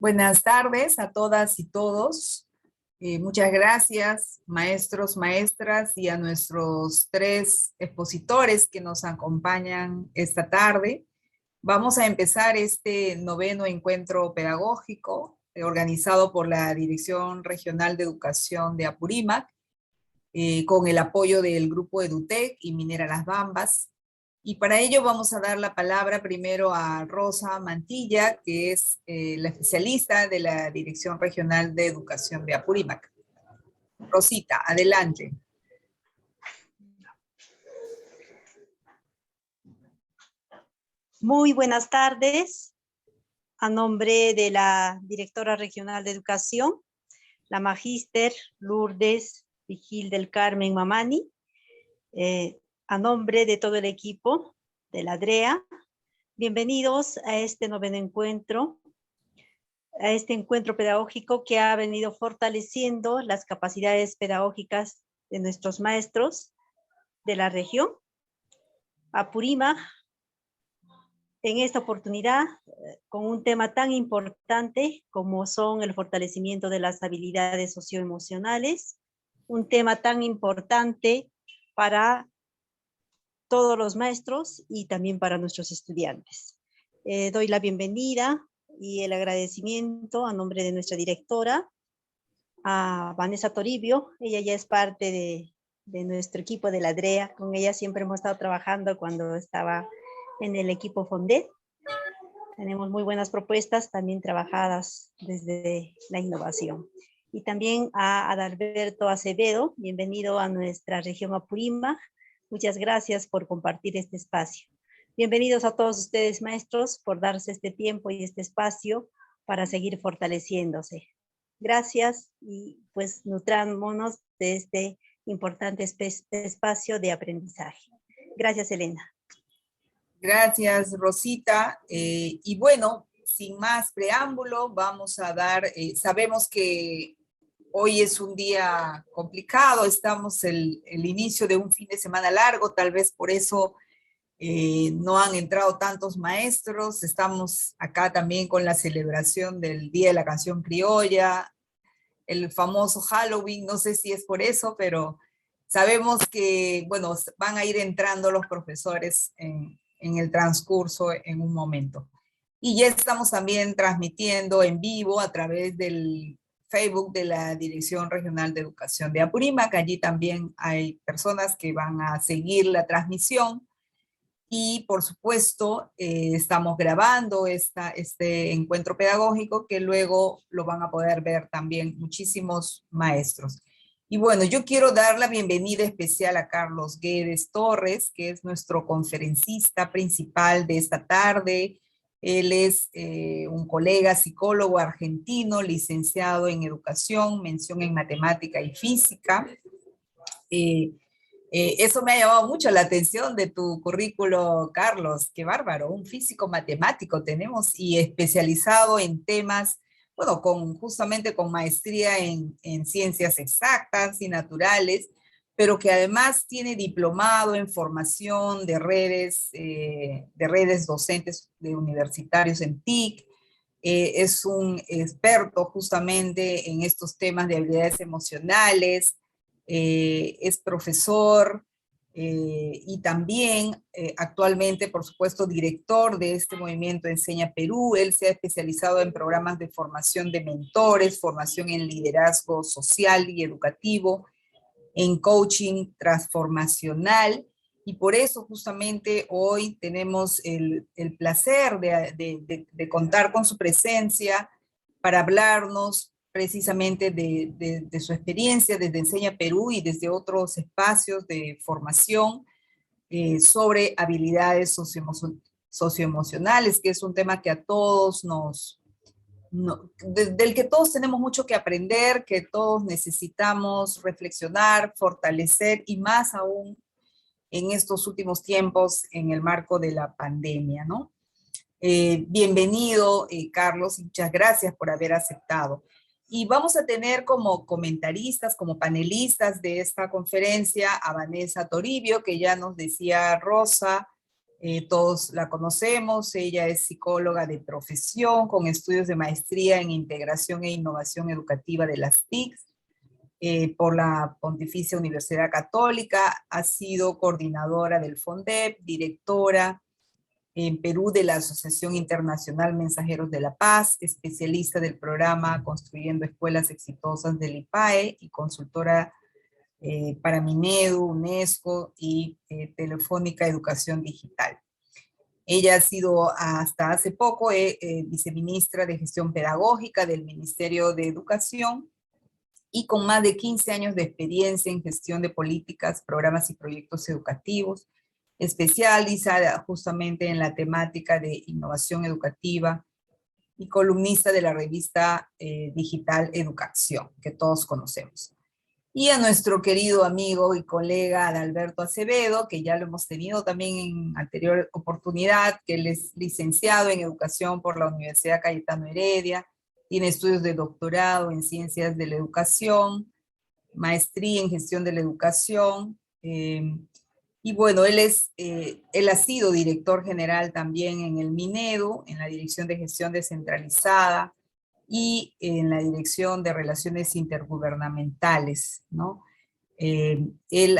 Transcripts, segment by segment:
Buenas tardes a todas y todos. Muchas gracias, maestros, maestras, y a nuestros tres expositores que nos acompañan esta tarde. Vamos a empezar este noveno encuentro pedagógico organizado por la Dirección Regional de Educación de Apurímac, con el apoyo del Grupo EduTech y Minera Las Bambas. Y para ello vamos a dar la palabra primero a Rosa Mantilla, que es la especialista de la Dirección Regional de Educación de Apurímac. Rosita, adelante. Muy buenas tardes. A nombre de la Directora Regional de Educación, la Magíster Lourdes Vigil del Carmen Mamani, a nombre de todo el equipo de la DREA, bienvenidos a este noveno encuentro, a este encuentro pedagógico que ha venido fortaleciendo las capacidades pedagógicas de nuestros maestros de la región. Apurímac, en esta oportunidad, con un tema tan importante como son el fortalecimiento de las habilidades socioemocionales, un tema tan importante para todos los maestros y también para nuestros estudiantes. Doy la bienvenida y el agradecimiento a nombre de nuestra directora, a Vanessa Toribio. Ella ya es parte de nuestro equipo de la DREA. Con ella siempre hemos estado trabajando cuando estaba en el equipo Fondet. Tenemos muy buenas propuestas también trabajadas desde la innovación. Y también a Adalberto Acevedo, bienvenido a nuestra región Apurímac. Muchas gracias por compartir este espacio. Bienvenidos a todos ustedes, maestros, por darse este tiempo y este espacio para seguir fortaleciéndose. Gracias y pues nutrámonos de este importante espacio de aprendizaje. Gracias, Elena. Gracias, Rosita. Y bueno, sin más preámbulo, vamos a dar, sabemos que hoy es un día complicado, estamos el inicio de un fin de semana largo, tal vez por eso no han entrado tantos maestros. Estamos acá también con la celebración del Día de la Canción Criolla, el famoso Halloween, no sé si es por eso, pero sabemos que, bueno, van a ir entrando los profesores en el transcurso en un momento. Y ya estamos también transmitiendo en vivo a través del Facebook de la Dirección Regional de Educación de Apurímac. Allí también hay personas que van a seguir la transmisión. Y por supuesto, estamos grabando este encuentro pedagógico que luego lo van a poder ver también muchísimos maestros. Y bueno, yo quiero dar la bienvenida especial a Carlos Guedes Torres, que es nuestro conferencista principal de esta tarde. Él es un colega psicólogo argentino, licenciado en educación, mención en matemática y física. Eso me ha llamado mucho la atención de tu currículo, Carlos. Qué bárbaro, un físico matemático tenemos y especializado en temas, bueno, justamente con maestría en ciencias exactas y naturales, pero que además tiene diplomado en formación de redes docentes de universitarios en TIC. Es un experto justamente en estos temas de habilidades emocionales. Es profesor y también actualmente, por supuesto, director de este movimiento Enseña Perú. Él se ha especializado en programas de formación de mentores, formación en liderazgo social y educativo, en coaching transformacional, y por eso justamente hoy tenemos el placer de contar con su presencia para hablarnos precisamente de su experiencia desde Enseña Perú y desde otros espacios de formación sobre habilidades socioemocionales, que es un tema que a todos del que todos tenemos mucho que aprender, que todos necesitamos reflexionar, fortalecer, y más aún en estos últimos tiempos en el marco de la pandemia, ¿no? Bienvenido, Carlos, y muchas gracias por haber aceptado. Y vamos a tener como comentaristas, como panelistas de esta conferencia a Vanessa Toribio, que ya nos decía Rosa, Todos la conocemos, ella es psicóloga de profesión con estudios de maestría en integración e innovación educativa de las TICs por la Pontificia Universidad Católica, ha sido coordinadora del FONDEP, directora en Perú de la Asociación Internacional Mensajeros de la Paz, especialista del programa Construyendo Escuelas Exitosas del IPAE y consultora para Minedu, UNESCO y Telefónica Educación Digital. Ella ha sido hasta hace poco viceministra de Gestión Pedagógica del Ministerio de Educación y con más de 15 años de experiencia en gestión de políticas, programas y proyectos educativos, especializada justamente en la temática de innovación educativa y columnista de la revista digital Educación, que todos conocemos. Y a nuestro querido amigo y colega Adalberto Acevedo, que ya lo hemos tenido también en anterior oportunidad, que él es licenciado en Educación por la Universidad Cayetano Heredia, tiene estudios de doctorado en Ciencias de la Educación, maestría en Gestión de la Educación, y bueno, él ha sido director general también en el Minedu, en la Dirección de Gestión Descentralizada, y en la Dirección de Relaciones Intergubernamentales, ¿no? Él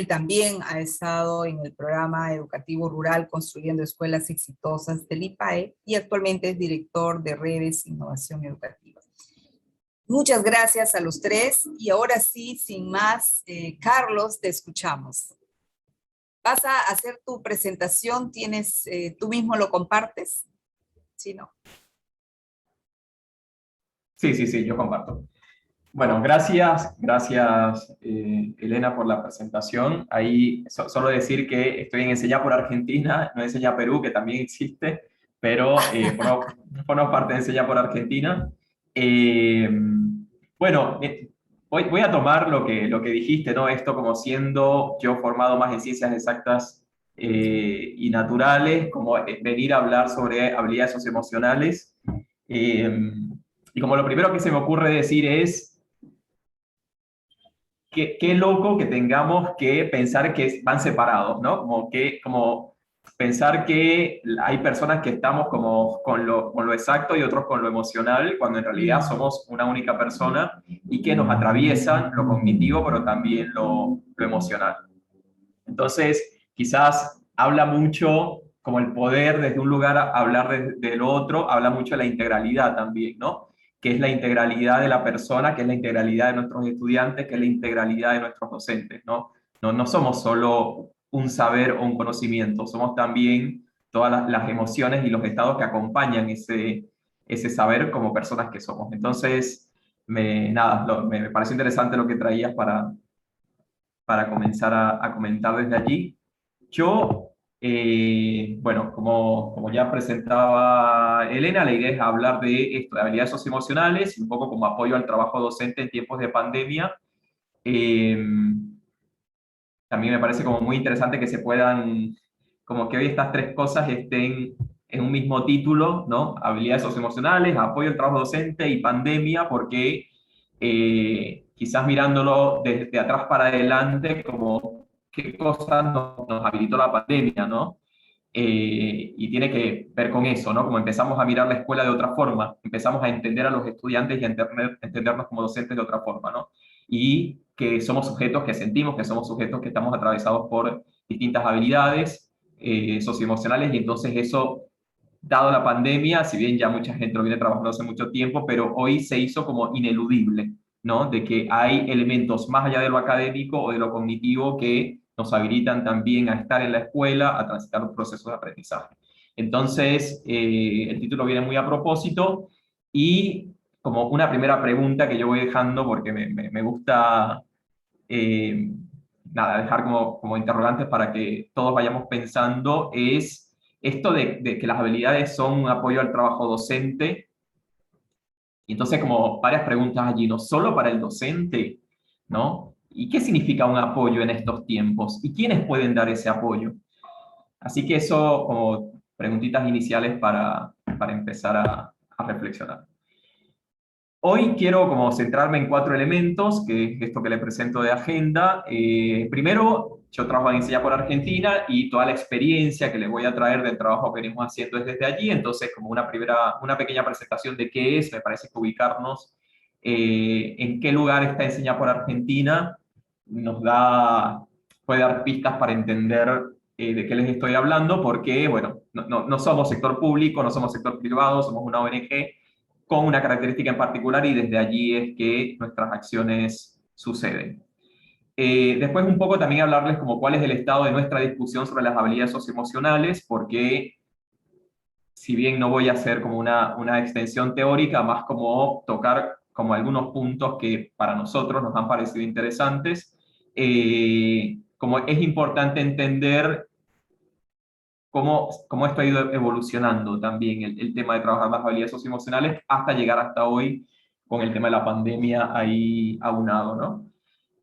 también ha estado en el programa educativo rural Construyendo Escuelas Exitosas del IPAE y actualmente es director de Redes Innovación Educativa. Muchas gracias a los tres y ahora sí, sin más, Carlos, te escuchamos. ¿Vas a hacer tu presentación? ¿Tú mismo lo compartes? ¿Sí, no? Sí, yo comparto. Bueno, gracias Elena por la presentación. Ahí solo decir que estoy en Enseñar por Argentina, no Enseñar Perú, que también existe, pero formo parte de Enseñar por Argentina. Bueno, voy a tomar lo que dijiste, ¿no? Esto como siendo yo formado más en ciencias exactas y naturales, como venir a hablar sobre habilidades socioemocionales. Y como lo primero que se me ocurre decir es, qué loco que tengamos que pensar que van separados, ¿no? Como pensar que hay personas que estamos como con lo exacto y otros con lo emocional, cuando en realidad somos una única persona y que nos atraviesan lo cognitivo, pero también lo emocional. Entonces, quizás habla mucho como el poder desde un lugar a hablar del otro, habla mucho de la integralidad también, ¿no? Que es la integralidad de la persona, que es la integralidad de nuestros estudiantes, que es la integralidad de nuestros docentes, ¿no? No somos solo un saber o un conocimiento, somos también todas las emociones y los estados que acompañan ese saber como personas que somos. Entonces, me pareció interesante lo que traías para comenzar a comentar desde allí. Yo, bueno, como ya presentaba Elena, la idea es hablar de esto, de habilidades socioemocionales y un poco como apoyo al trabajo docente en tiempos de pandemia. También me parece como muy interesante que se puedan, como que hoy estas tres cosas estén en un mismo título, ¿no? Habilidades socioemocionales, apoyo al trabajo docente y pandemia, porque quizás mirándolo desde atrás para adelante, como qué cosas nos habilitó la pandemia, ¿no? Y tiene que ver con eso, ¿no? Como empezamos a mirar la escuela de otra forma, empezamos a entender a los estudiantes y a entendernos como docentes de otra forma, ¿no? Y que somos sujetos que sentimos, que somos sujetos que estamos atravesados por distintas habilidades socioemocionales, y entonces eso, dado la pandemia, si bien ya mucha gente lo viene trabajando hace mucho tiempo, pero hoy se hizo como ineludible, ¿no? De que hay elementos más allá de lo académico o de lo cognitivo que nos habilitan también a estar en la escuela, a transitar los procesos de aprendizaje. Entonces, el título viene muy a propósito y como una primera pregunta que yo voy dejando porque me gusta dejar como interrogantes para que todos vayamos pensando es esto de que las habilidades son un apoyo al trabajo docente. Y entonces como varias preguntas allí, no solo para el docente, ¿no? ¿Y qué significa un apoyo en estos tiempos? ¿Y quiénes pueden dar ese apoyo? Así que eso como preguntitas iniciales para empezar a reflexionar. Hoy quiero como centrarme en 4 elementos, que es esto que le presento de agenda. Primero, yo trabajo en Enseña por Argentina y toda la experiencia que les voy a traer del trabajo que venimos haciendo es desde allí. Entonces, como una pequeña presentación de qué es, me parece que ubicarnos en qué lugar está Enseña por Argentina puede dar pistas para entender de qué les estoy hablando, porque, bueno, no somos sector público, no somos sector privado, somos una ONG con una característica en particular y desde allí es que nuestras acciones suceden. Después un poco también hablarles como cuál es el estado de nuestra discusión sobre las habilidades socioemocionales, porque si bien no voy a hacer como una extensión teórica, más como tocar como algunos puntos que para nosotros nos han parecido interesantes, como es importante entender cómo esto ha ido evolucionando también el tema de trabajar las habilidades socioemocionales hasta llegar hasta hoy con el tema de la pandemia ahí aunado, ¿no?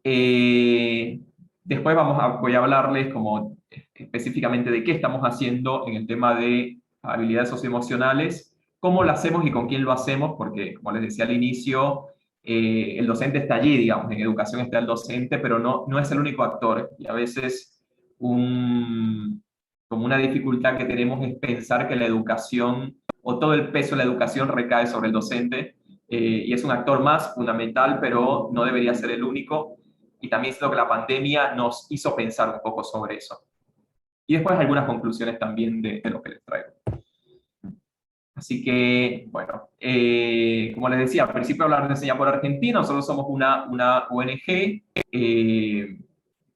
Después voy a hablarles como específicamente de qué estamos haciendo en el tema de habilidades socioemocionales, cómo lo hacemos y con quién lo hacemos, porque como les decía al inicio, el docente está allí, digamos, en educación está el docente, pero no es el único actor. Y a veces como una dificultad que tenemos es pensar que la educación o todo el peso de la educación recae sobre el docente, y es un actor más fundamental, pero no debería ser el único. Y también siento que la pandemia nos hizo pensar un poco sobre eso. Y después algunas conclusiones también de lo que les traigo. Así que, bueno, como les decía, al principio hablar de Enseña por Argentina, nosotros somos una ONG,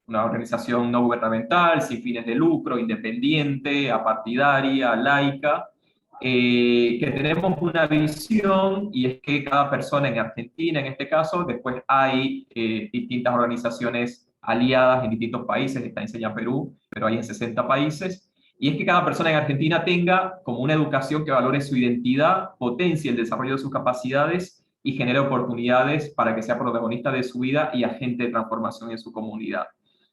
una organización no gubernamental, sin fines de lucro, independiente, apartidaria, laica, que tenemos una visión y es que cada persona en Argentina, en este caso, después hay distintas organizaciones aliadas en distintos países, está Enseña Perú, pero hay en 60 países, y es que cada persona en Argentina tenga como una educación que valore su identidad, potencie el desarrollo de sus capacidades y genere oportunidades para que sea protagonista de su vida y agente de transformación en su comunidad,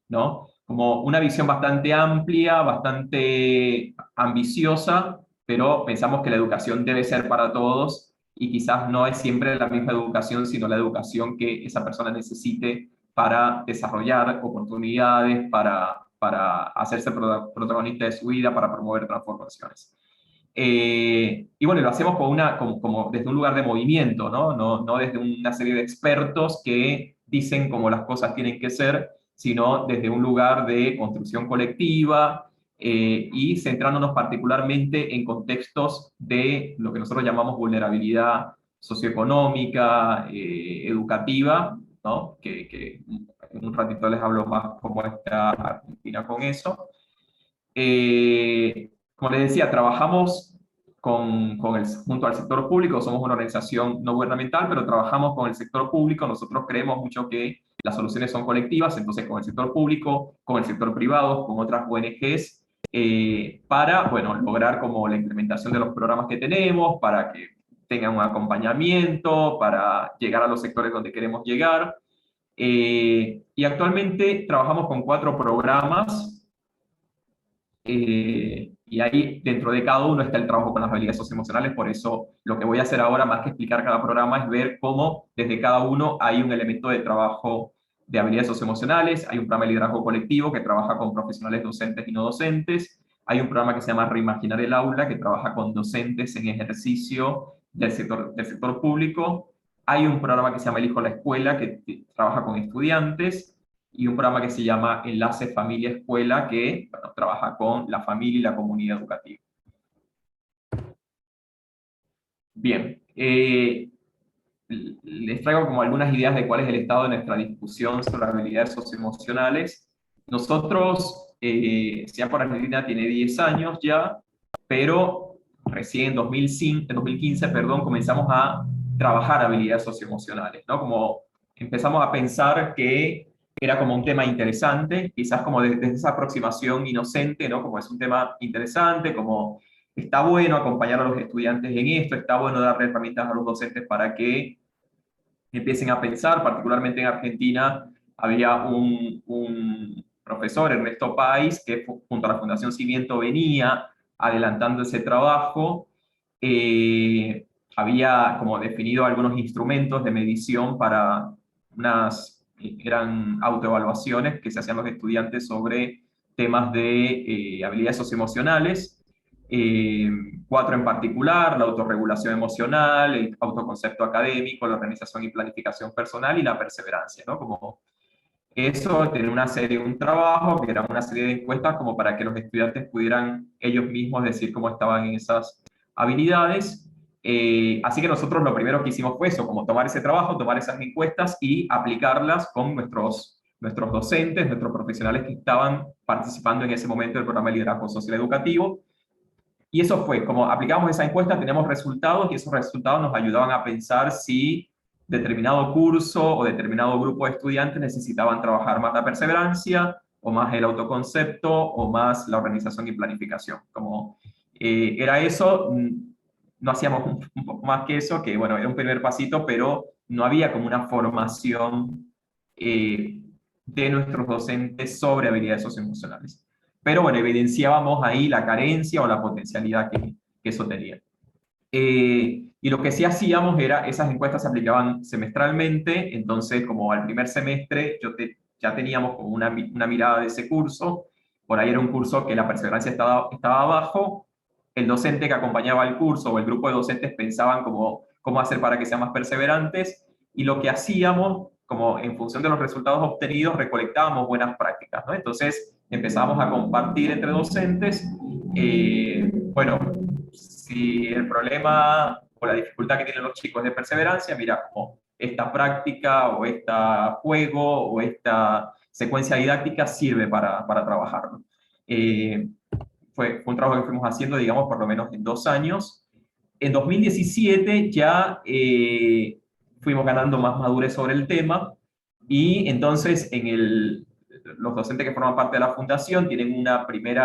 ¿no? Como una visión bastante amplia, bastante ambiciosa, pero pensamos que la educación debe ser para todos y quizás no es siempre la misma educación, sino la educación que esa persona necesite para desarrollar oportunidades, para hacerse protagonista de su vida, para promover transformaciones. Y bueno, lo hacemos como desde un lugar de movimiento, ¿no? No desde una serie de expertos que dicen cómo las cosas tienen que ser, sino desde un lugar de construcción colectiva, y centrándonos particularmente en contextos de lo que nosotros llamamos vulnerabilidad socioeconómica, educativa, ¿no? Que en un ratito les hablo más cómo está Argentina con eso. Como les decía, trabajamos junto al sector público, somos una organización no gubernamental, pero trabajamos con el sector público. Nosotros creemos mucho que las soluciones son colectivas, entonces con el sector público, con el sector privado, con otras ONGs, para, bueno, lograr como la implementación de los programas que tenemos, para que tengan un acompañamiento, para llegar a los sectores donde queremos llegar. Y actualmente trabajamos con 4 programas, y ahí dentro de cada uno está el trabajo con las habilidades socioemocionales. Por eso lo que voy a hacer ahora, más que explicar cada programa, es ver cómo desde cada uno hay un elemento de trabajo de habilidades socioemocionales. Hay un programa de liderazgo colectivo que trabaja con profesionales docentes y no docentes. Hay un programa que se llama Reimaginar el Aula, que trabaja con docentes en ejercicio del sector público. Hay un programa que se llama Elijo la Escuela, que trabaja con estudiantes, y un programa que se llama Enlace Familia-Escuela, que, bueno, trabaja con la familia y la comunidad educativa. Bien, les traigo como algunas ideas de cuál es el estado de nuestra discusión sobre habilidades socioemocionales. Nosotros, Enseña por Argentina tiene 10 años ya, pero recién en 2015, perdón, comenzamos a trabajar habilidades socioemocionales, ¿no? Como empezamos a pensar que era como un tema interesante, quizás como desde esa aproximación inocente, ¿no? Como es un tema interesante, como está bueno acompañar a los estudiantes en esto, está bueno darle herramientas a los docentes para que empiecen a pensar. Particularmente en Argentina había un profesor, Ernesto Pais, que junto a la Fundación Cimiento venía adelantando ese trabajo. Había como definido algunos instrumentos de medición para unas eran autoevaluaciones que se hacían los estudiantes sobre temas de habilidades socioemocionales, 4 en particular: la autorregulación emocional, el autoconcepto académico, la organización y planificación personal y la perseverancia, ¿no? Como eso tiene un trabajo que era una serie de encuestas como para que los estudiantes pudieran ellos mismos decir cómo estaban en esas habilidades. Así que nosotros lo primero que hicimos fue eso, como tomar ese trabajo, tomar esas encuestas y aplicarlas con nuestros docentes, nuestros profesionales que estaban participando en ese momento del programa de liderazgo social educativo. Y eso fue, como aplicamos esa encuesta, teníamos resultados y esos resultados nos ayudaban a pensar si determinado curso o determinado grupo de estudiantes necesitaban trabajar más la perseverancia o más el autoconcepto o más la organización y planificación. Como era eso, no hacíamos un poco más que eso, que bueno, era un primer pasito, pero no había como una formación de nuestros docentes sobre habilidades socioemocionales. Pero bueno, evidenciábamos ahí la carencia o la potencialidad que eso tenía. Y lo que sí hacíamos era, esas encuestas se aplicaban semestralmente, entonces como al primer semestre ya teníamos como una mirada de ese curso. Por ahí era un curso que la perseverancia estaba abajo, el docente que acompañaba el curso o el grupo de docentes pensaban cómo hacer para que sean más perseverantes, y lo que hacíamos, como en función de los resultados obtenidos, recolectábamos buenas prácticas, ¿no? Entonces empezamos a compartir entre docentes, bueno, si el problema o la dificultad que tienen los chicos de perseverancia, mira, como esta práctica o este juego o esta secuencia didáctica sirve para trabajarlo. Fue un trabajo que fuimos haciendo, digamos, por lo menos en 2 años. En 2017 ya fuimos ganando más madurez sobre el tema, y entonces los docentes que forman parte de la fundación tienen un primer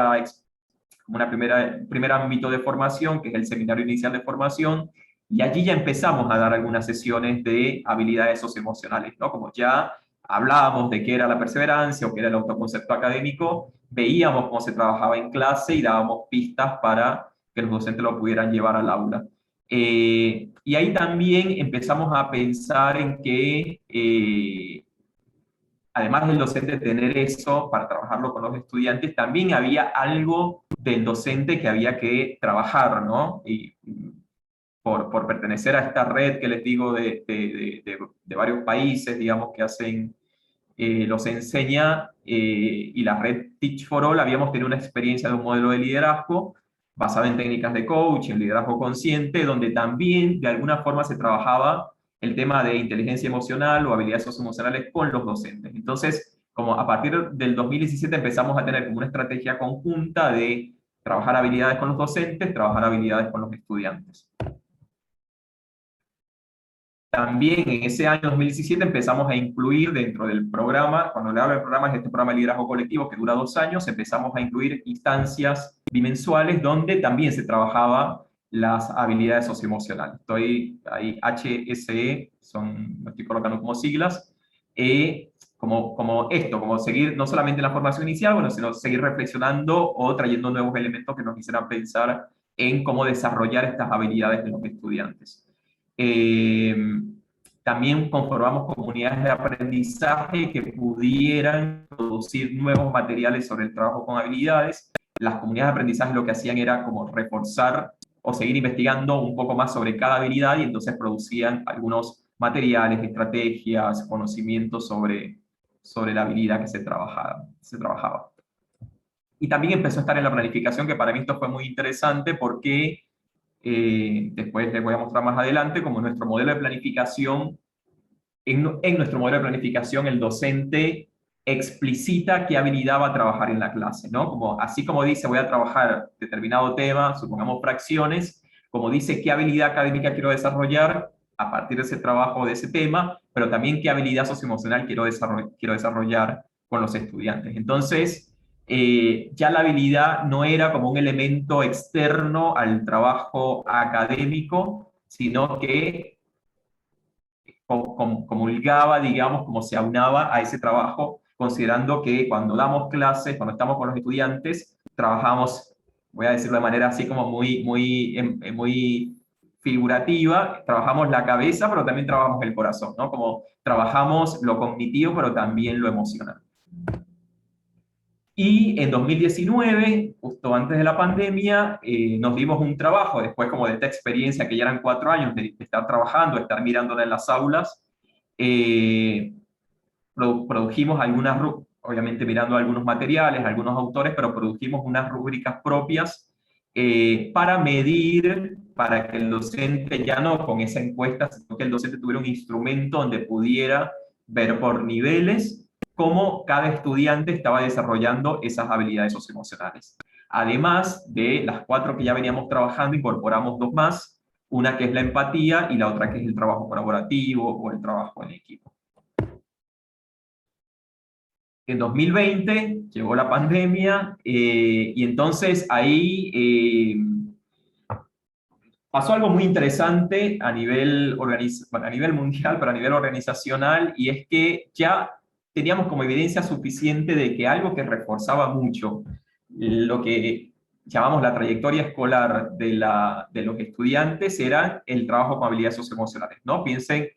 ámbito de formación, que es el seminario inicial de formación, y allí ya empezamos a dar algunas sesiones de habilidades socioemocionales, ¿no? Como ya hablábamos de qué era la perseverancia o qué era el autoconcepto académico, veíamos cómo se trabajaba en clase y dábamos pistas para que los docentes lo pudieran llevar al aula. Y ahí también empezamos a pensar en que además del docente tener eso para trabajarlo con los estudiantes, también había algo del docente que había que trabajar, ¿no? Y por pertenecer a esta red que les digo de varios países, digamos, que hacen, los enseña, y la red Teach for All, habíamos tenido una experiencia de un modelo de liderazgo basado en técnicas de coaching, en liderazgo consciente, donde también de alguna forma se trabajaba el tema de inteligencia emocional o habilidades socioemocionales con los docentes. Entonces, como a partir del 2017 empezamos a tener como una estrategia conjunta de trabajar habilidades con los docentes, trabajar habilidades con los estudiantes. También en ese año 2017 empezamos a incluir dentro del programa, cuando le hablo del programa, es este programa de liderazgo colectivo que dura 2 años, empezamos a incluir instancias bimensuales donde también se trabajaba las habilidades socioemocionales. Estoy ahí, HSE, lo estoy colocando como siglas, como seguir no solamente en la formación inicial, bueno, sino seguir reflexionando o trayendo nuevos elementos que nos hicieran pensar en cómo desarrollar estas habilidades de los estudiantes. También conformamos comunidades de aprendizaje que pudieran producir nuevos materiales sobre el trabajo con habilidades. Las comunidades de aprendizaje lo que hacían era como reforzar o seguir investigando un poco más sobre cada habilidad, y entonces producían algunos materiales, estrategias, conocimientos sobre la habilidad que se trabajaba. Y también empezó a estar en la planificación, que para mí esto fue muy interesante porque después les voy a mostrar más adelante, como nuestro modelo de planificación, en nuestro modelo de planificación el docente explicita qué habilidad va a trabajar en la clase, ¿no? Así como dice voy a trabajar determinado tema, supongamos fracciones, como dice qué habilidad académica quiero desarrollar a partir de ese trabajo, de ese tema, pero también qué habilidad socioemocional quiero desarrollar con los estudiantes. Entonces, ya la habilidad no era como un elemento externo al trabajo académico, sino que comulgaba, digamos, como se aunaba a ese trabajo, considerando que cuando damos clases, cuando estamos con los estudiantes, trabajamos, voy a decirlo de manera así como muy figurativa, trabajamos la cabeza, pero también trabajamos el corazón, ¿no? Como trabajamos lo cognitivo, pero también lo emocional. Y en 2019, justo antes de la pandemia, nos dimos un trabajo, después como de esta experiencia que ya eran 4 años de estar trabajando, de estar mirándola en las aulas, produjimos algunas, obviamente mirando algunos materiales, algunos autores, pero produjimos unas rúbricas propias para medir, para que el docente ya no con esa encuesta, sino que el docente tuviera un instrumento donde pudiera ver por niveles cómo cada estudiante estaba desarrollando esas habilidades socioemocionales. Además de las 4 que ya veníamos trabajando, incorporamos 2 más, una que es la empatía y la otra que es el trabajo colaborativo o el trabajo en equipo. En 2020 llegó la pandemia y entonces ahí pasó algo muy interesante a nivel mundial, pero a nivel organizacional, y es que ya teníamos como evidencia suficiente de que algo que reforzaba mucho lo que llamamos la trayectoria escolar de los estudiantes era el trabajo con habilidades socioemocionales, ¿no? Piensen,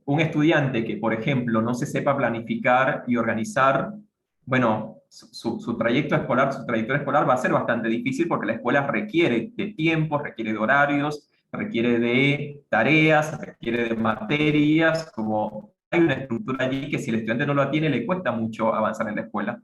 un estudiante que, por ejemplo, no se sepa planificar y organizar, bueno, su trayectoria escolar va a ser bastante difícil porque la escuela requiere de tiempo, requiere de horarios, requiere de tareas, requiere de materias, como hay una estructura allí que si el estudiante no la tiene le cuesta mucho avanzar en la escuela.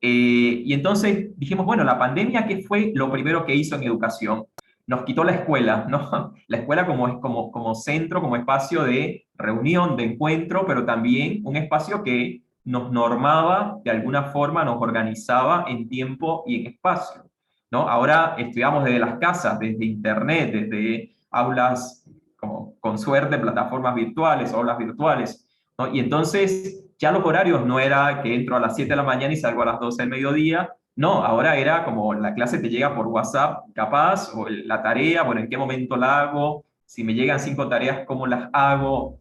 Y entonces dijimos, bueno, la pandemia, ¿qué fue lo primero que hizo en educación? Nos quitó la escuela, ¿no? La escuela como centro, como espacio de reunión, de encuentro, pero también un espacio que nos normaba, de alguna forma nos organizaba en tiempo y en espacio, ¿no? Ahora estudiamos desde las casas, desde internet, desde aulas, como, con suerte, plataformas virtuales, aulas virtuales, ¿no? Y entonces ya los horarios no era que entro a las 7 de la mañana y salgo a las 12 del mediodía, no, ahora era como la clase te llega por WhatsApp, capaz, o la tarea, bueno, ¿en qué momento la hago? Si me llegan 5 tareas, ¿cómo las hago?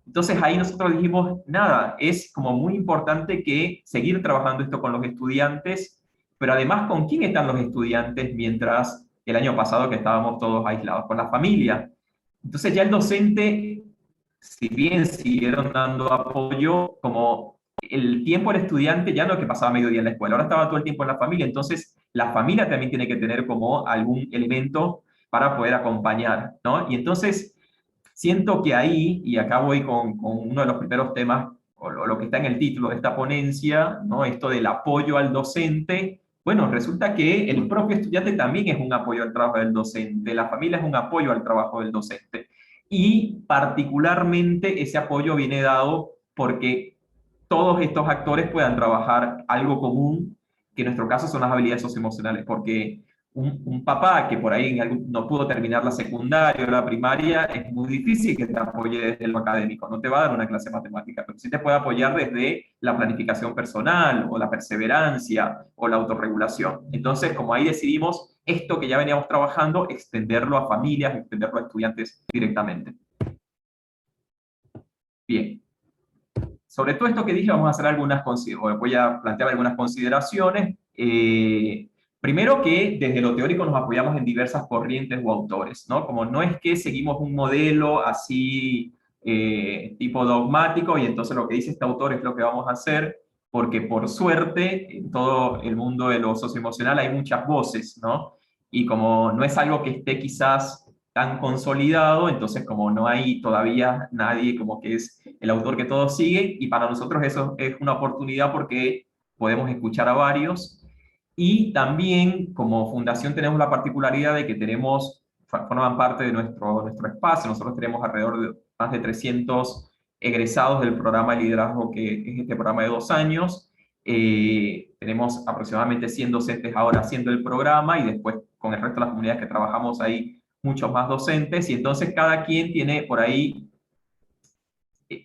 Entonces ahí nosotros dijimos, nada, es como muy importante que seguir trabajando esto con los estudiantes, pero además con quién están los estudiantes mientras el año pasado que estábamos todos aislados, con la familia. Entonces ya el docente, si bien siguieron dando apoyo, como el tiempo del estudiante ya no es que pasaba mediodía en la escuela, ahora estaba todo el tiempo en la familia, entonces la familia también tiene que tener como algún elemento para poder acompañar, ¿no? Y entonces siento que ahí, y acá voy con uno de los primeros temas, o lo que está en el título de esta ponencia, ¿no? Esto del apoyo al docente. Bueno, resulta que el propio estudiante también es un apoyo al trabajo del docente, la familia es un apoyo al trabajo del docente. Y particularmente ese apoyo viene dado porque todos estos actores puedan trabajar algo común, que en nuestro caso son las habilidades socioemocionales, porque un papá que por ahí no pudo terminar la secundaria o la primaria, es muy difícil que te apoye desde lo académico, no te va a dar una clase de matemática, pero sí te puede apoyar desde la planificación personal o la perseverancia o la autorregulación. Entonces, como ahí decidimos esto que ya veníamos trabajando, extenderlo a familias, extenderlo a estudiantes directamente. Bien. Sobre todo esto que dije, vamos a hacer voy a plantear algunas consideraciones. Primero que desde lo teórico nos apoyamos en diversas corrientes o autores, ¿no? Como no es que seguimos un modelo así tipo dogmático y entonces lo que dice este autor es lo que vamos a hacer, porque por suerte en todo el mundo de lo socioemocional hay muchas voces, ¿no? Y como no es algo que esté quizás tan consolidado, entonces como no hay todavía nadie como que es el autor que todos siguen, y para nosotros eso es una oportunidad porque podemos escuchar a varios, y también como fundación tenemos la particularidad de que forman parte de nuestro espacio, nosotros tenemos alrededor de más de 300 egresados del programa de liderazgo que es este programa de 2 años, tenemos aproximadamente 100 docentes ahora haciendo el programa y después con el resto de las comunidades que trabajamos ahí muchos más docentes, y entonces cada quien tiene por ahí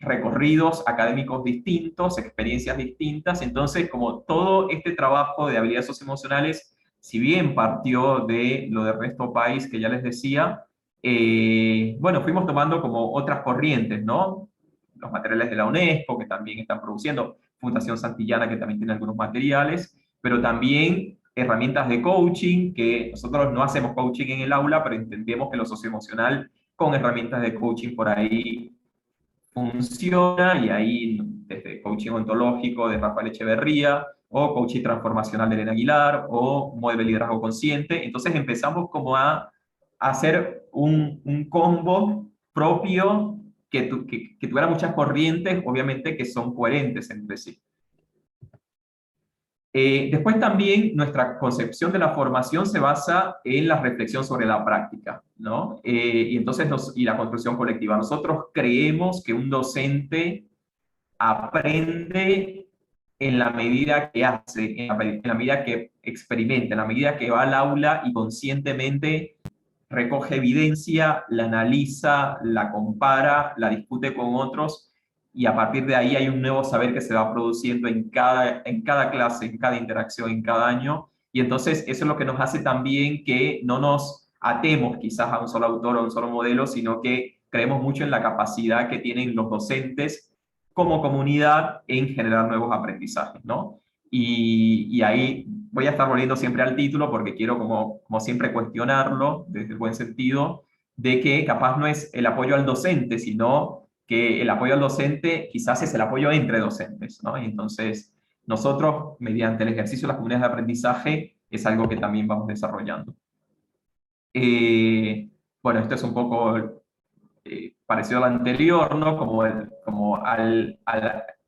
recorridos académicos distintos, experiencias distintas, entonces como todo este trabajo de habilidades socioemocionales, si bien partió de lo de Resto País, que ya les decía, bueno, fuimos tomando como otras corrientes, ¿no? Los materiales de la UNESCO, que también están produciendo, Fundación Santillana, que también tiene algunos materiales, pero también herramientas de coaching, que nosotros no hacemos coaching en el aula, pero entendemos que lo socioemocional con herramientas de coaching por ahí funciona, y ahí desde coaching ontológico de Rafael Echeverría, o coaching transformacional de Elena Aguilar, o modelo de liderazgo consciente. Entonces empezamos como a hacer un combo propio que tuviera muchas corrientes, obviamente que son coherentes entre sí. Después también nuestra concepción de la formación se basa en la reflexión sobre la práctica, ¿no? Y entonces y la construcción colectiva. Nosotros creemos que un docente aprende en la medida que hace, en la medida que experimenta, en la medida que va al aula y conscientemente recoge evidencia, la analiza, la compara, la discute con otros, y a partir de ahí hay un nuevo saber que se va produciendo en cada clase, en cada interacción, en cada año, y entonces eso es lo que nos hace también que no nos atemos quizás a un solo autor o a un solo modelo, sino que creemos mucho en la capacidad que tienen los docentes como comunidad en generar nuevos aprendizajes, ¿no? Y ahí voy a estar volviendo siempre al título porque quiero como siempre cuestionarlo desde el buen sentido, de que capaz no es el apoyo al docente, sino que el apoyo al docente quizás es el apoyo entre docentes, ¿no? Y entonces nosotros, mediante el ejercicio de las comunidades de aprendizaje, es algo que también vamos desarrollando. Bueno, esto es un poco parecido al anterior, ¿no? Como al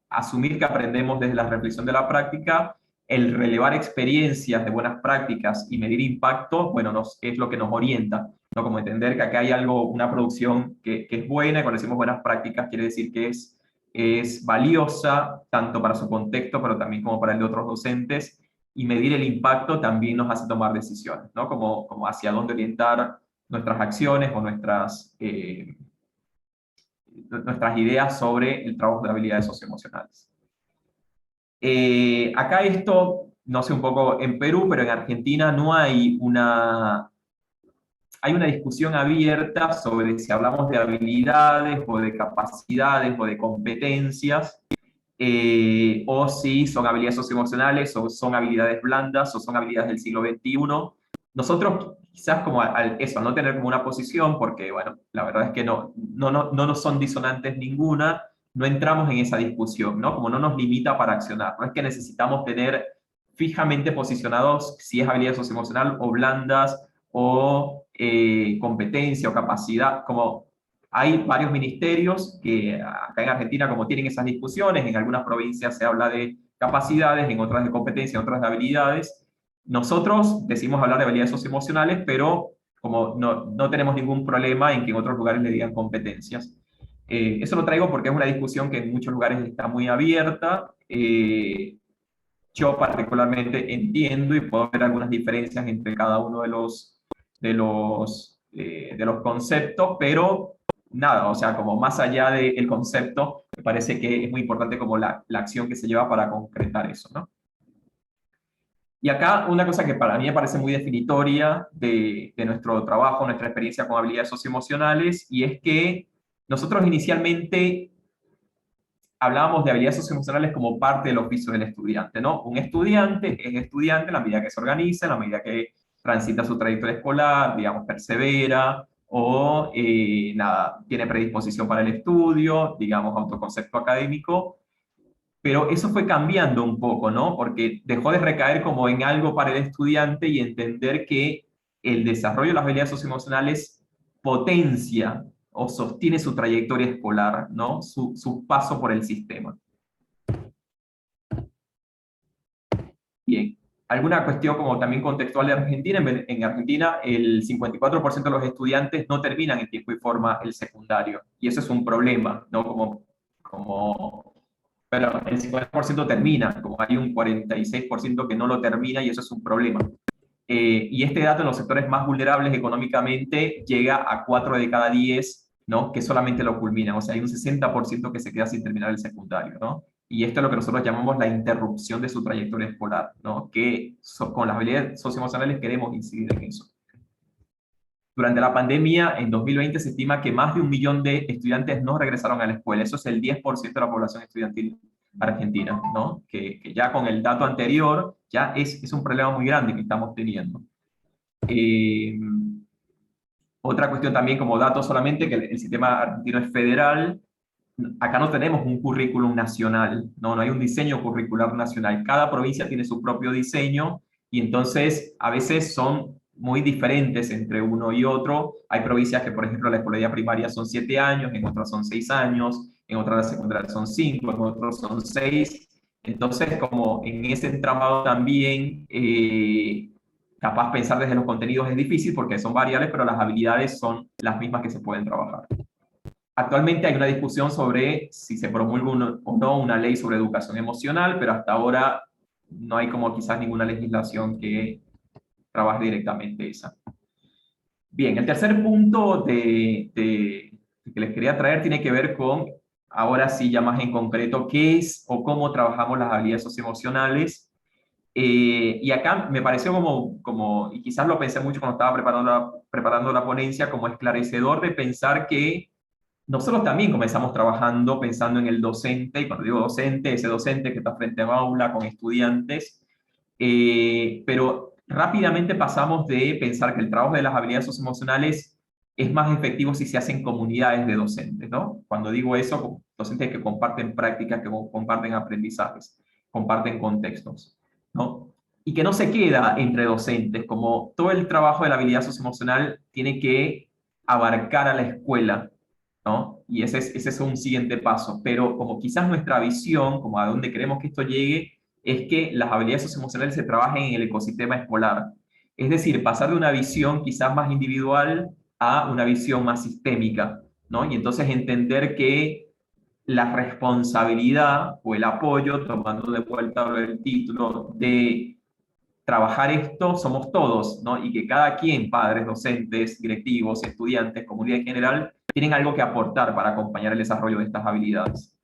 asumir que aprendemos desde la reflexión de la práctica, el relevar experiencias de buenas prácticas y medir impacto, bueno, es lo que nos orienta, ¿no? Como entender que acá hay algo, una producción que es buena, y cuando decimos buenas prácticas quiere decir que es valiosa, tanto para su contexto, pero también como para el de otros docentes, y medir el impacto también nos hace tomar decisiones, ¿no? Como hacia dónde orientar nuestras acciones o nuestras ideas sobre el trabajo de habilidades socioemocionales. Acá esto, no sé un poco en Perú, pero en Argentina no hay hay una discusión abierta sobre si hablamos de habilidades o de capacidades o de competencias, o si son habilidades socioemocionales o son habilidades blandas o son habilidades del siglo XXI. Nosotros quizás como eso, no tener como una posición, porque bueno, la verdad es que no nos son disonantes ninguna, no entramos en esa discusión, ¿no? Como no nos limita para accionar. No es que necesitamos tener fijamente posicionados si es habilidad socioemocional o blandas o competencia o capacidad, como hay varios ministerios que acá en Argentina como tienen esas discusiones, en algunas provincias se habla de capacidades, en otras de competencia, en otras de habilidades. Nosotros decimos hablar de habilidades socioemocionales, pero como no tenemos ningún problema en que en otros lugares le digan competencias. Eso lo traigo porque es una discusión que en muchos lugares está muy abierta. Yo particularmente entiendo y puedo ver algunas diferencias entre cada uno de los conceptos, pero nada, o sea, como más allá del concepto, me parece que es muy importante como la acción que se lleva para concretar eso, ¿no? Y acá una cosa que para mí me parece muy definitoria de nuestro trabajo, nuestra experiencia con habilidades socioemocionales, y es que nosotros inicialmente hablábamos de habilidades socioemocionales como parte del oficio del estudiante, ¿no? Un estudiante es estudiante en la medida que se organiza, en la medida que transita su trayectoria escolar, digamos, persevera, o nada, tiene predisposición para el estudio, digamos, autoconcepto académico, pero eso fue cambiando un poco, ¿no? Porque dejó de recaer como en algo para el estudiante y entender que el desarrollo de las habilidades socioemocionales potencia o sostiene su trayectoria escolar, ¿no? Su paso por el sistema. Bien, alguna cuestión como también contextual de Argentina. En Argentina el 54% de los estudiantes no terminan en tiempo y forma el secundario, y eso es un problema, ¿no? Pero el 50% termina, como hay un 46% que no lo termina, y eso es un problema. Y este dato en los sectores más vulnerables económicamente llega a 4 de cada 10, ¿no? Que solamente lo culminan. O sea, hay un 60% que se queda sin terminar el secundario, ¿no? Y esto es lo que nosotros llamamos la interrupción de su trayectoria escolar, ¿no? Que con las habilidades socioemocionales queremos incidir en eso. Durante la pandemia, en 2020, se estima que más de 1 millón de estudiantes no regresaron a la escuela. Eso es el 10% de la población estudiantil argentina, ¿no? Que ya con el dato anterior, ya es un problema muy grande que estamos teniendo. Otra cuestión también como dato solamente, que el sistema argentino es federal. Acá no tenemos un currículum nacional, no hay un diseño curricular nacional. Cada provincia tiene su propio diseño y entonces a veces son muy diferentes entre uno y otro. Hay provincias que, por ejemplo, la escolaridad primaria son 7 años, en otras son 6 años, en otras la secundaria son 5, en otros son 6. Entonces, como en ese entramado también, capaz pensar desde los contenidos es difícil porque son variables, pero las habilidades son las mismas que se pueden trabajar. Actualmente hay una discusión sobre si se promulga o no una ley sobre educación emocional, pero hasta ahora no hay como quizás ninguna legislación que trabaje directamente esa. Bien, el tercer punto que les quería traer tiene que ver con, ahora sí ya más en concreto, qué es o cómo trabajamos las habilidades socioemocionales. Y acá me pareció y quizás lo pensé mucho cuando estaba preparando la ponencia, como esclarecedor de pensar que nosotros también comenzamos trabajando pensando en el docente, y cuando digo docente, ese docente que está frente a aula con estudiantes, pero rápidamente pasamos de pensar que el trabajo de las habilidades socioemocionales es más efectivo si se hace en comunidades de docentes, ¿no? Cuando digo eso, docentes que comparten prácticas, que comparten aprendizajes, comparten contextos, ¿no? Y que no se queda entre docentes, como todo el trabajo de la habilidad socioemocional tiene que abarcar a la escuela, ¿no? Y ese es un siguiente paso, pero como quizás nuestra visión, como a dónde queremos que esto llegue, es que las habilidades socioemocionales se trabajen en el ecosistema escolar. Es decir, pasar de una visión quizás más individual a una visión más sistémica, ¿no? Y entonces entender que la responsabilidad o el apoyo, tomando de vuelta el título, de trabajar esto somos todos, ¿no? Y que cada quien, padres, docentes, directivos, estudiantes, comunidad en general, tienen algo que aportar para acompañar el desarrollo de estas habilidades.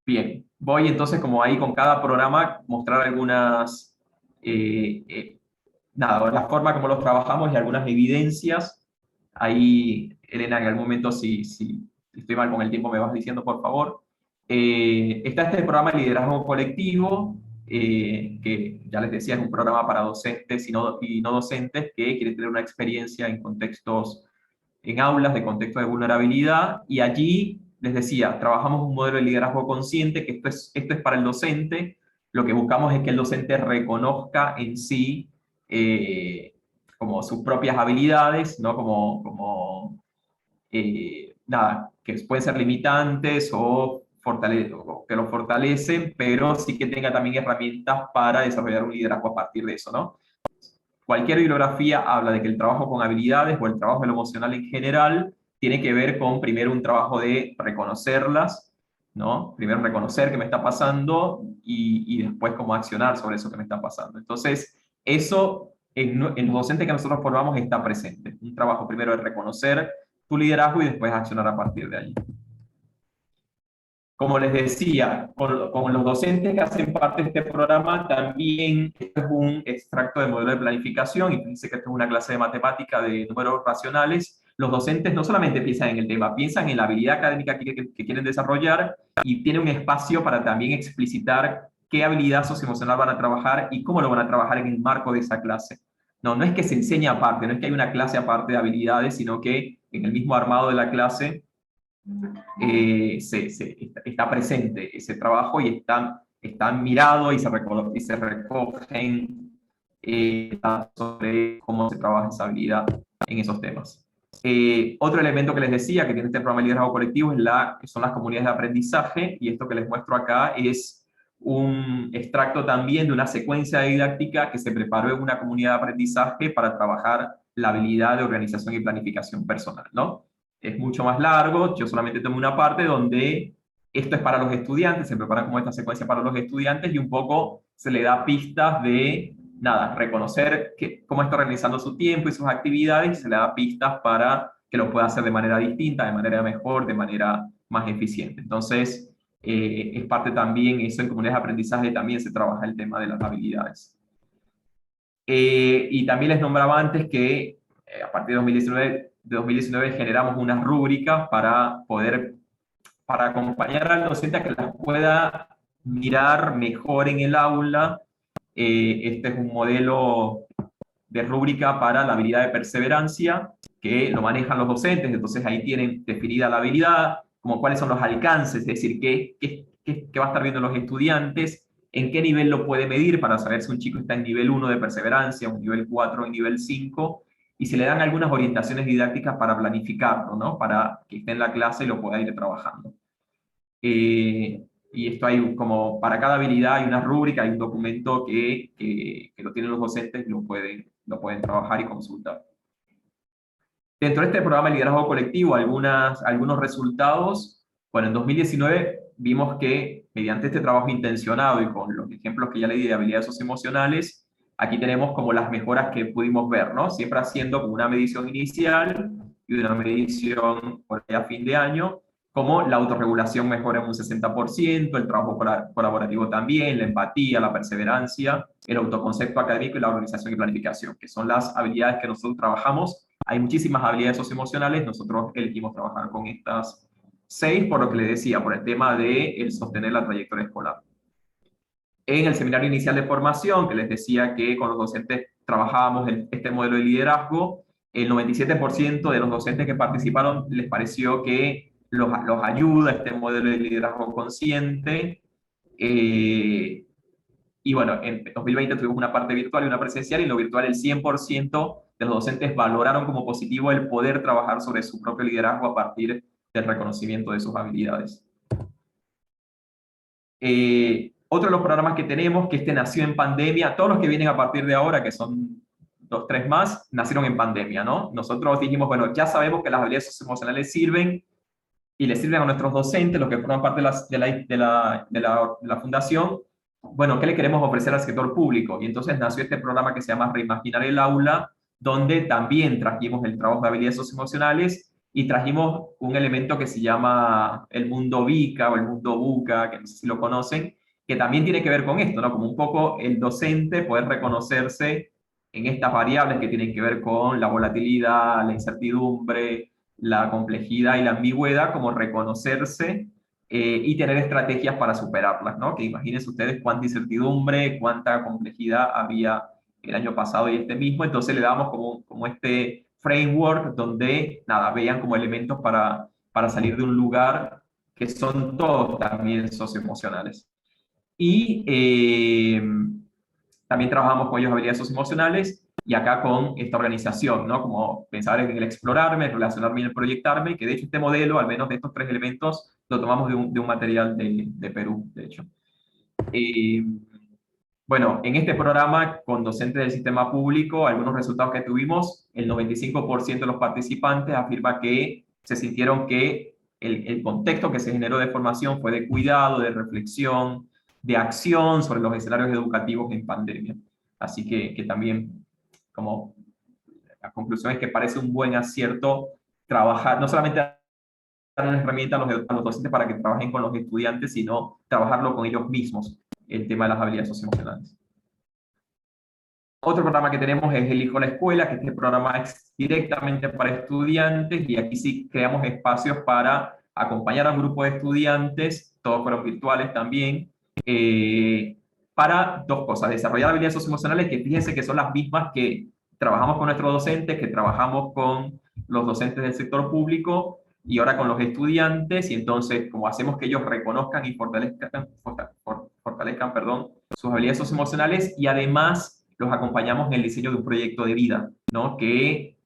Bien, voy entonces como ahí con cada programa mostrar algunas, la forma como los trabajamos y algunas evidencias. Ahí, Elena, en algún momento si estoy mal con el tiempo me vas diciendo, por favor. Está este programa de liderazgo colectivo, que ya les decía, es un programa para docentes y no docentes que quieren tener una experiencia en contextos, en aulas de contexto de vulnerabilidad, y allí, les decía, trabajamos un modelo de liderazgo consciente, que esto es para el docente. Lo que buscamos es que el docente reconozca en sí como sus propias habilidades, ¿no? Que pueden ser limitantes o que lo fortalecen, pero sí que tenga también herramientas para desarrollar un liderazgo a partir de eso, ¿no? Cualquier bibliografía habla de que el trabajo con habilidades o el trabajo de lo emocional en general tiene que ver con primero un trabajo de reconocerlas, ¿no? Primero reconocer qué me está pasando y después cómo accionar sobre eso que me está pasando. Entonces, eso en los docentes que nosotros formamos está presente. Un trabajo primero de reconocer tu liderazgo y después accionar a partir de ahí. Como les decía, con los docentes que hacen parte de este programa, también esto es un extracto de modelo de planificación, y fíjense que esto es una clase de matemática de números racionales. Los docentes no solamente piensan en el tema, piensan en la habilidad académica que quieren desarrollar, y tienen un espacio para también explicitar qué habilidad socioemocional van a trabajar y cómo lo van a trabajar en el marco de esa clase. No es que se enseña aparte, no es que hay una clase aparte de habilidades, sino que en el mismo armado de la clase está presente ese trabajo y está mirado y se recogen sobre cómo se trabaja esa habilidad en esos temas. Otro elemento que les decía que tiene este programa de liderazgo colectivo son las comunidades de aprendizaje, y esto que les muestro acá es un extracto también de una secuencia didáctica que se preparó en una comunidad de aprendizaje para trabajar la habilidad de organización y planificación personal, ¿no? Es mucho más largo, yo solamente tomé una parte donde esto es para los estudiantes, se prepara como esta secuencia para los estudiantes y un poco se le da pistas de, reconocer cómo está organizando su tiempo y sus actividades, y se le da pistas para que lo pueda hacer de manera distinta, de manera mejor, de manera más eficiente. Entonces, es parte también, eso en comunidades de aprendizaje también se trabaja el tema de las habilidades. Y también les nombraba antes que a partir de 2019 generamos unas rúbricas para acompañar al docente a que las pueda mirar mejor en el aula. Este es un modelo de rúbrica para la habilidad de perseverancia, que lo manejan los docentes, entonces ahí tienen definida la habilidad, como cuáles son los alcances, es decir, qué va a estar viendo los estudiantes, en qué nivel lo puede medir para saber si un chico está en nivel 1 de perseverancia, un nivel 4 o en nivel 5, y se le dan algunas orientaciones didácticas para planificarlo, ¿no? Para que esté en la clase y lo pueda ir trabajando. Y esto hay como, para cada habilidad hay una rúbrica, hay un documento que lo tienen los docentes y lo pueden trabajar y consultar. Dentro de este programa de liderazgo colectivo, algunos resultados. Bueno, en 2019 vimos que mediante este trabajo intencionado y con los ejemplos que ya le di de habilidades socioemocionales, aquí tenemos como las mejoras que pudimos ver, ¿no? Siempre haciendo como una medición inicial y una medición por ahí a fin de año, como la autorregulación mejora en un 60%, el trabajo colaborativo también, la empatía, la perseverancia, el autoconcepto académico y la organización y planificación, que son las habilidades que nosotros trabajamos. Hay muchísimas habilidades socioemocionales, nosotros elegimos trabajar con estas 6, por lo que les decía, por el tema de el sostener la trayectoria escolar. En el seminario inicial de formación, que les decía que con los docentes trabajábamos este modelo de liderazgo, el 97% de los docentes que participaron les pareció que los ayuda este modelo de liderazgo consciente. Y bueno, en 2020 tuvimos una parte virtual y una presencial, y en lo virtual el 100% de los docentes valoraron como positivo el poder trabajar sobre su propio liderazgo a partir del reconocimiento de sus habilidades. Otro de los programas que tenemos, que nació en pandemia, todos los que vienen a partir de ahora, que son 2, 3 más, nacieron en pandemia, ¿no? Nosotros dijimos, bueno, ya sabemos que las habilidades socioemocionales sirven, y les sirven a nuestros docentes, los que forman parte de la fundación. Bueno, ¿qué le queremos ofrecer al sector público? Y entonces nació este programa que se llama Reimaginar el Aula, donde también trajimos el trabajo de habilidades socioemocionales y trajimos un elemento que se llama el mundo VICA o el mundo BUCA, que no sé si lo conocen, que también tiene que ver con esto, ¿no? Como un poco el docente poder reconocerse en estas variables que tienen que ver con la volatilidad, la incertidumbre, la complejidad y la ambigüedad, como reconocerse y tener estrategias para superarlas, ¿no? Que imagínense ustedes cuánta incertidumbre, cuánta complejidad había el año pasado y este mismo, entonces le damos como este framework donde, nada, vean como elementos para salir de un lugar que son todos también socioemocionales. Y también trabajamos con ellos habilidades socioemocionales, y acá con esta organización, ¿no? Como pensar en el explorarme, el relacionarme y el proyectarme, que de hecho este modelo, al menos de estos 3 elementos, lo tomamos de un material de Perú, de hecho. Bueno, en este programa, con docentes del sistema público, algunos resultados que tuvimos, el 95% de los participantes afirma que se sintieron que el contexto que se generó de formación fue de cuidado, de reflexión, de acción sobre los escenarios educativos en pandemia. Así que también, como la conclusión es que parece un buen acierto trabajar, no solamente dar una herramienta a los docentes para que trabajen con los estudiantes, sino trabajarlo con ellos mismos, el tema de las habilidades socioemocionales. Otro programa que tenemos es Elijo la Escuela, que este programa es directamente para estudiantes, y aquí sí creamos espacios para acompañar a un grupo de estudiantes, todos fueron virtuales también, para 2 cosas: desarrollar habilidades socioemocionales, que fíjense que son las mismas que trabajamos con nuestros docentes, que trabajamos con los docentes del sector público, y ahora con los estudiantes, y entonces como hacemos que ellos reconozcan y fortalezcan sus habilidades socioemocionales, y además los acompañamos en el diseño de un proyecto de vida, ¿no? Que,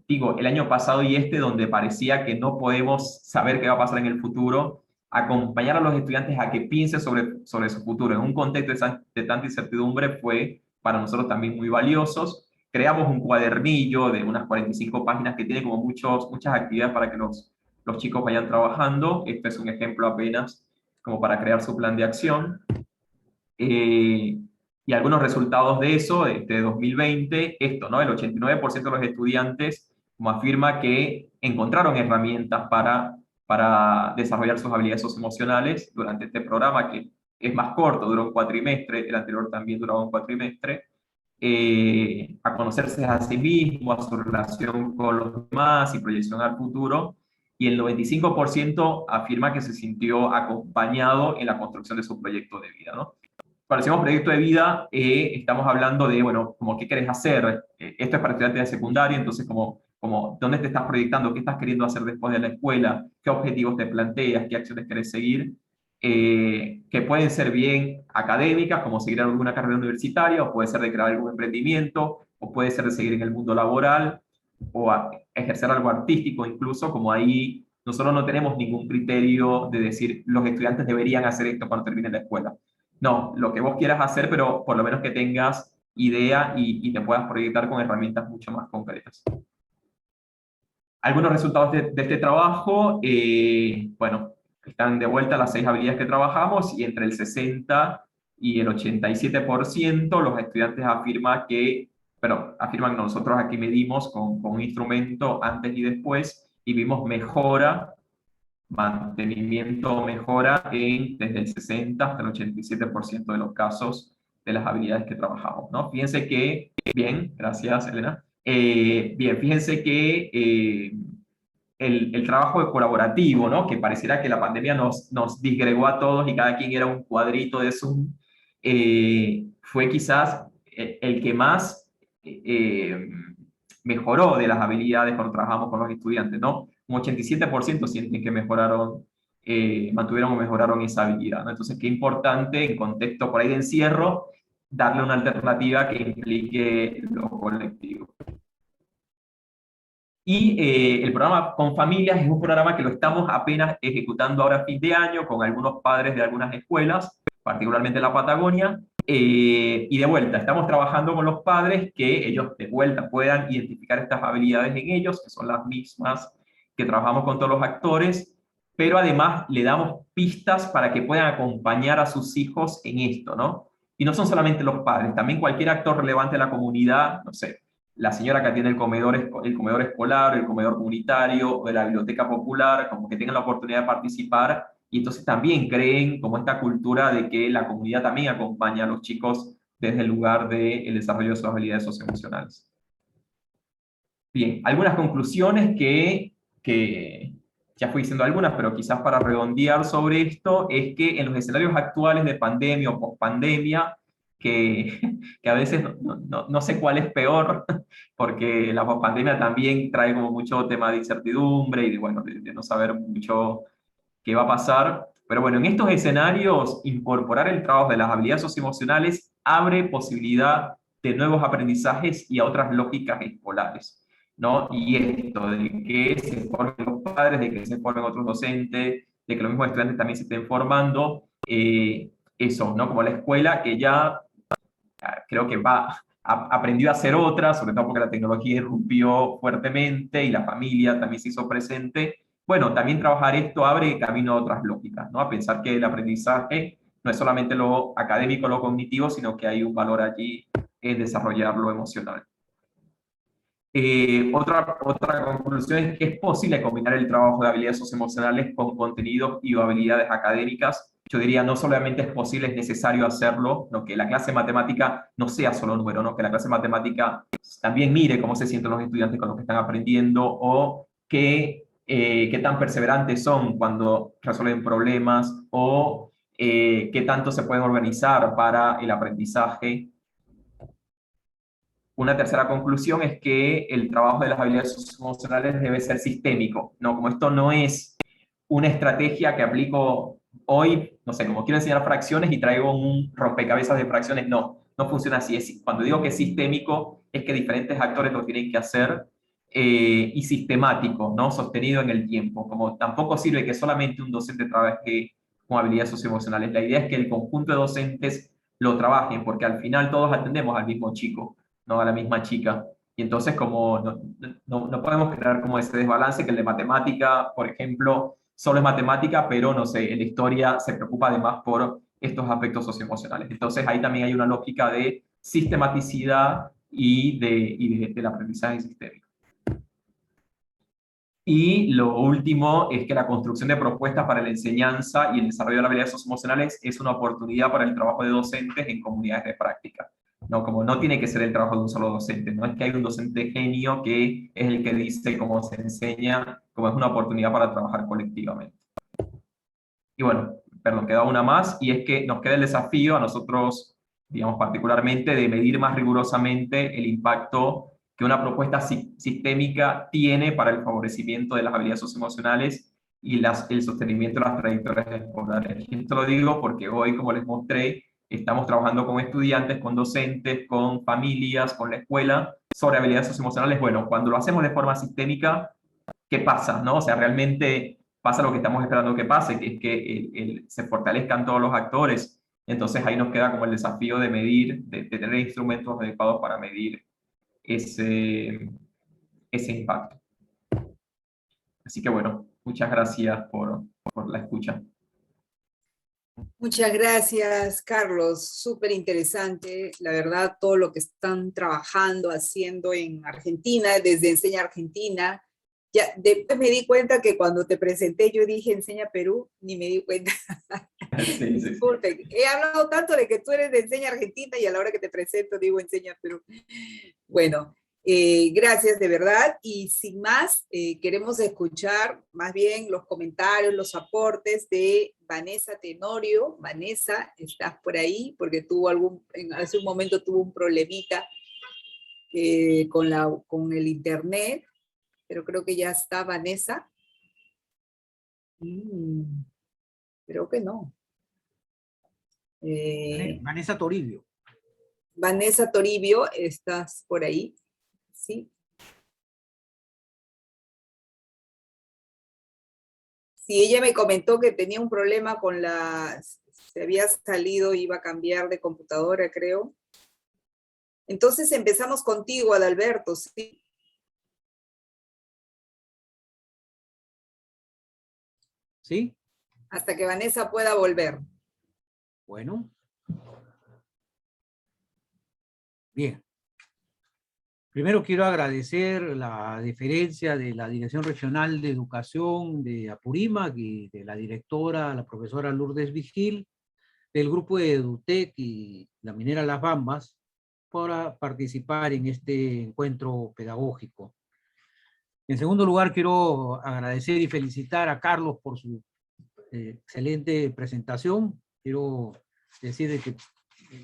digo, el año pasado y donde parecía que no podemos saber qué va a pasar en el futuro, acompañar a los estudiantes a que piensen sobre su futuro en un contexto de tanta incertidumbre fue para nosotros también muy valiosos. Creamos un cuadernillo de unas 45 páginas que tiene como muchas actividades para que los chicos vayan trabajando. Este es un ejemplo apenas como para crear su plan de acción. Y algunos resultados de eso, de 2020, ¿no? El 89% de los estudiantes como afirma que encontraron herramientas para desarrollar sus habilidades socioemocionales durante este programa, que es más corto, duró un cuatrimestre, el anterior también duraba un cuatrimestre, a conocerse a sí mismo, a su relación con los demás y proyección al futuro, y el 95% afirma que se sintió acompañado en la construcción de su proyecto de vida, ¿no? cuando decimos proyecto de vida, estamos hablando de, bueno, como qué querés hacer. Esto es para estudiantes de secundaria, entonces como dónde te estás proyectando, qué estás queriendo hacer después de la escuela, qué objetivos te planteas, qué acciones querés seguir, que pueden ser bien académicas, como seguir alguna carrera universitaria, o puede ser de crear algún emprendimiento, o puede ser de seguir en el mundo laboral, o ejercer algo artístico incluso, como ahí nosotros no tenemos ningún criterio de decir los estudiantes deberían hacer esto cuando terminen la escuela. No, lo que vos quieras hacer, pero por lo menos que tengas idea y te puedas proyectar con herramientas mucho más concretas. Algunos resultados de este trabajo, bueno, están de vuelta las 6 habilidades que trabajamos y entre el 60 y el 87% los estudiantes afirman que, pero afirman que nosotros aquí medimos con un instrumento antes y después y vimos mejora, mantenimiento o mejora desde el 60 hasta el 87% de los casos de las habilidades que trabajamos, ¿no? Fíjense que, bien, gracias Elena. Bien, fíjense que el trabajo colaborativo, ¿no? Que pareciera que la pandemia nos disgregó a todos y cada quien era un cuadrito de Zoom, fue quizás el que más mejoró de las habilidades cuando trabajamos con los estudiantes, ¿no? Un 87% sienten que mejoraron, mantuvieron o mejoraron esa habilidad, ¿no? Entonces, qué importante en contexto por ahí de encierro, darle una alternativa que implique lo colectivo. Y el programa Con Familias es un programa que lo estamos apenas ejecutando ahora a fin de año con algunos padres de algunas escuelas, particularmente en la Patagonia. Y de vuelta, estamos trabajando con los padres que ellos de vuelta puedan identificar estas habilidades en ellos, que son las mismas que trabajamos con todos los actores, pero además le damos pistas para que puedan acompañar a sus hijos en esto, ¿no? Y no son solamente los padres, también cualquier actor relevante de la comunidad, no sé, la señora que atiende el comedor escolar, el comedor comunitario o de la biblioteca popular, como que tengan la oportunidad de participar y entonces también creen como esta cultura de que la comunidad también acompaña a los chicos desde el lugar del desarrollo de sus habilidades socioemocionales. Bien, algunas conclusiones que ya fui diciendo algunas, pero quizás para redondear sobre esto, es que en los escenarios actuales de pandemia o pospandemia, que a veces no sé cuál es peor, porque la pospandemia también trae como mucho tema de incertidumbre y de, bueno, de no saber mucho qué va a pasar. Pero bueno, en estos escenarios, incorporar el trabajo de las habilidades socioemocionales abre posibilidad de nuevos aprendizajes y a otras lógicas escolares, ¿no? Y esto, de que se formen los padres, de que se formen otros docentes, de que los mismos estudiantes también se estén formando, eso, ¿no? Como la escuela que ya creo que aprendió a hacer otra, sobre todo porque la tecnología irrumpió fuertemente y la familia también se hizo presente. Bueno, también trabajar esto abre camino a otras lógicas, ¿no? A pensar que el aprendizaje no es solamente lo académico, lo cognitivo, sino que hay un valor allí en desarrollar lo emocional. Otra conclusión es que es posible combinar el trabajo de habilidades socioemocionales con contenidos y habilidades académicas. Yo diría, no solamente es posible, es necesario hacerlo, ¿no? Que la clase de matemática no sea solo número, ¿no? Que la clase de matemática también mire cómo se sienten los estudiantes con lo que están aprendiendo o qué tan perseverantes son cuando resuelven problemas o qué tanto se pueden organizar para el aprendizaje. Una tercera conclusión es que el trabajo de las habilidades emocionales debe ser sistémico, ¿no? Como esto no es una estrategia que aplico hoy, no sé, como quiero enseñar fracciones y traigo un rompecabezas de fracciones, no funciona así. Cuando digo que es sistémico, es que diferentes actores lo tienen que hacer y sistemático, ¿no? Sostenido en el tiempo. Como tampoco sirve que solamente un docente trabaje con habilidades socioemocionales. La idea es que el conjunto de docentes lo trabajen, porque al final todos atendemos al mismo chico, no a la misma chica. Y entonces como no podemos crear como ese desbalance que el de matemática, por ejemplo, solo es matemática, pero no sé, en la historia se preocupa además por estos aspectos socioemocionales. Entonces ahí también hay una lógica de sistematicidad y del aprendizaje sistémico. Y lo último es que la construcción de propuestas para la enseñanza y el desarrollo de las habilidades socioemocionales es una oportunidad para el trabajo de docentes en comunidades de práctica. No, como no tiene que ser el trabajo de un solo docente, no es que hay un docente genio que es el que dice cómo se enseña, como es una oportunidad para trabajar colectivamente. Y bueno, perdón, queda una más, y es que nos queda el desafío a nosotros, digamos particularmente, de medir más rigurosamente el impacto que una propuesta sistémica tiene para el favorecimiento de las habilidades socioemocionales y el sostenimiento de las trayectorias escolares. Y esto lo digo porque hoy, como les mostré, estamos trabajando con estudiantes, con docentes, con familias, con la escuela, sobre habilidades socioemocionales. Bueno, cuando lo hacemos de forma sistémica, ¿qué pasa? ¿No? O sea, realmente pasa lo que estamos esperando que pase, que es que se fortalezcan todos los actores. Entonces ahí nos queda como el desafío de medir, de tener instrumentos adecuados para medir ese impacto. Así que bueno, muchas gracias por la escucha. Muchas gracias, Carlos. Súper interesante, la verdad, todo lo que están trabajando, haciendo en Argentina, desde Enseña Argentina. Ya, después me di cuenta que cuando te presenté yo dije Enseña Perú, ni me di cuenta. Sí, Disculpen, sí. he hablado tanto de que tú eres de Enseña Argentina y a la hora que te presento digo Enseña Perú. Bueno, gracias de verdad, y sin más, queremos escuchar más bien los comentarios, los aportes de Vanessa Tenorio. Vanessa, ¿estás por ahí? Porque hace un momento tuvo un problemita con el internet, pero creo que ya está Vanessa. Creo que no. Vanessa Toribio. Vanessa Toribio, ¿estás por ahí? Sí. Sí, ella me comentó que tenía un problema se había salido, iba a cambiar de computadora, creo. Entonces empezamos contigo, Adalberto, ¿sí? ¿Sí? Hasta que Vanessa pueda volver. Bueno. Bien. Primero quiero agradecer la deferencia de la Dirección Regional de Educación de Apurímac y de la directora, la profesora Lourdes Vigil, del grupo de EduTech y la minera Las Bambas, para participar en este encuentro pedagógico. En segundo lugar, quiero agradecer y felicitar a Carlos por su excelente presentación. Quiero decir que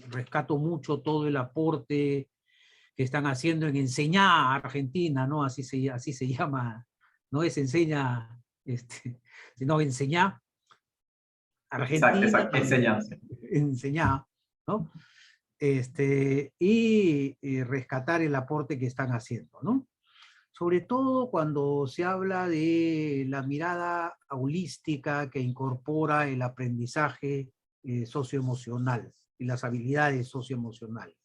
rescato mucho todo el aporte que están haciendo en Enseñar Argentina, ¿no? Así se llama, no es Enseña, sino Enseñar Argentina. Exacto, enseñanza. Enseñar, ¿no? Y rescatar el aporte que están haciendo, ¿no? Sobre todo cuando se habla de la mirada holística que incorpora el aprendizaje socioemocional y las habilidades socioemocionales.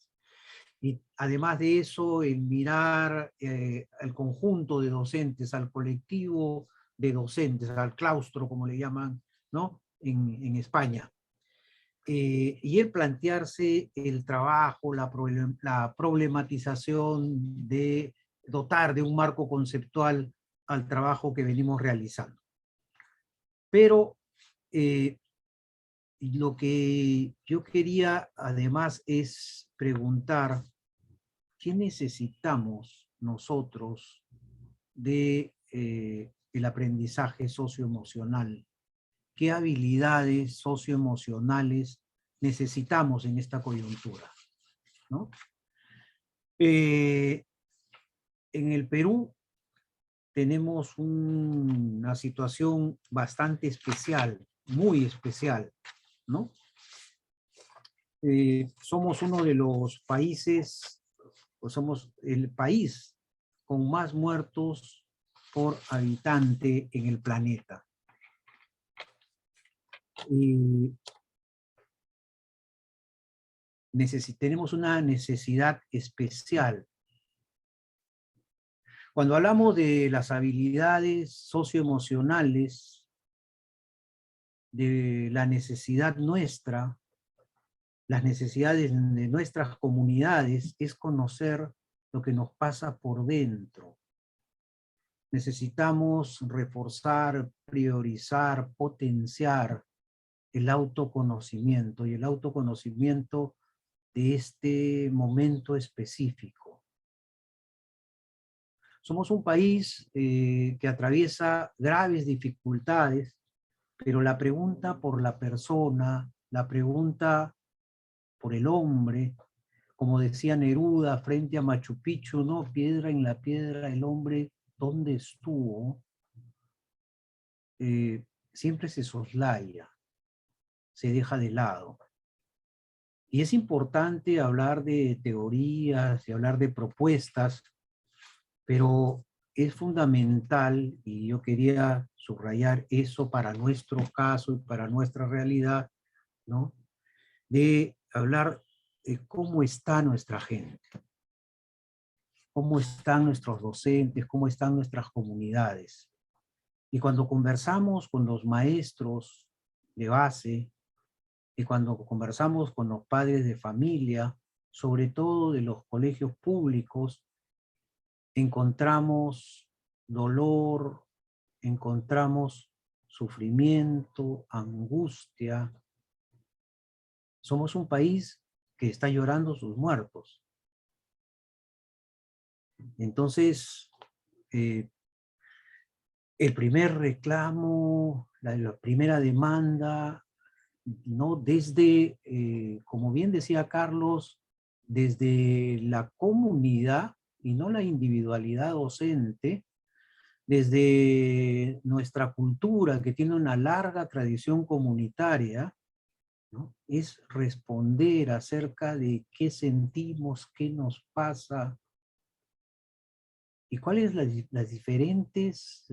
Y además de eso, el mirar al conjunto de docentes, al colectivo de docentes, al claustro, como le llaman, ¿no? En España. Y el plantearse el trabajo, la problematización de dotar de un marco conceptual al trabajo que venimos realizando. Pero lo que yo quería además es preguntar, ¿qué necesitamos nosotros de el aprendizaje socioemocional? ¿Qué habilidades socioemocionales necesitamos en esta coyuntura? ¿No? En el Perú tenemos una situación bastante especial, muy especial, ¿no? Somos uno de los países, o somos el país con más muertos por habitante en el planeta. Tenemos una necesidad especial. Cuando hablamos de las habilidades socioemocionales, de la necesidad nuestra, las necesidades de nuestras comunidades, es conocer lo que nos pasa por dentro. Necesitamos reforzar, priorizar, potenciar el autoconocimiento, y el autoconocimiento de este momento específico. Somos un país que atraviesa graves dificultades, pero la pregunta por la persona, la pregunta por el hombre, como decía Neruda frente a Machu Picchu, ¿no? Piedra en la piedra, el hombre, ¿dónde estuvo? Siempre se soslaya, se deja de lado. Y es importante hablar de teorías y hablar de propuestas, pero es fundamental, y yo quería subrayar eso para nuestro caso y para nuestra realidad, ¿no? De hablar de cómo está nuestra gente, cómo están nuestros docentes, cómo están nuestras comunidades. Y cuando conversamos con los maestros de base, y cuando conversamos con los padres de familia, sobre todo de los colegios públicos, encontramos dolor, encontramos sufrimiento, angustia. Somos un país que está llorando sus muertos. Entonces, el primer reclamo, la primera demanda, ¿no? Desde, como bien decía Carlos, desde la comunidad y no la individualidad docente, desde nuestra cultura que tiene una larga tradición comunitaria, ¿no? Es responder acerca de qué sentimos, qué nos pasa y cuáles las diferentes,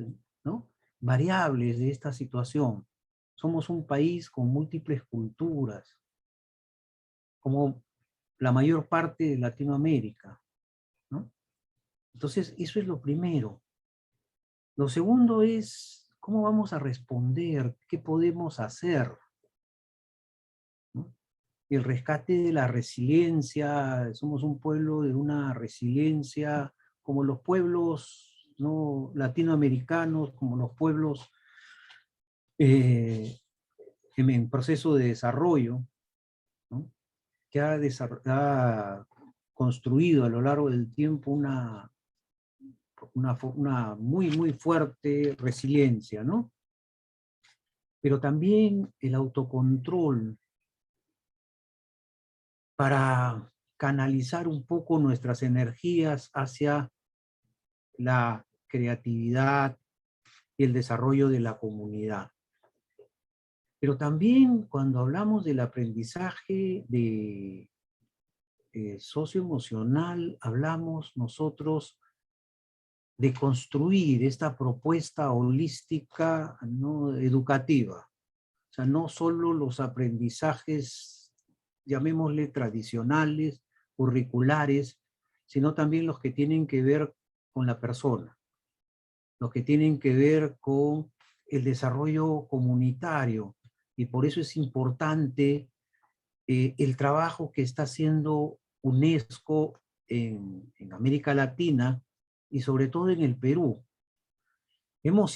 ¿no? variables de esta situación. Somos un país con múltiples culturas, como la mayor parte de Latinoamérica, ¿no? Entonces, eso es lo primero. Lo segundo es, ¿cómo vamos a responder? ¿Qué podemos hacer? ¿No? El rescate de la resiliencia, somos un pueblo de una resiliencia, como los pueblos, ¿no? latinoamericanos, como los pueblos en proceso de desarrollo, ¿no? Que ha construido a lo largo del tiempo una muy, muy fuerte resiliencia, ¿no? Pero también el autocontrol para canalizar un poco nuestras energías hacia la creatividad y el desarrollo de la comunidad. Pero también cuando hablamos del aprendizaje socioemocional, hablamos nosotros de construir esta propuesta holística, ¿no? educativa. O sea, no solo los aprendizajes, llamémosle tradicionales, curriculares, sino también los que tienen que ver con la persona, los que tienen que ver con el desarrollo comunitario. Y por eso es importante el trabajo que está haciendo UNESCO en América Latina y sobre todo en el Perú. Hemos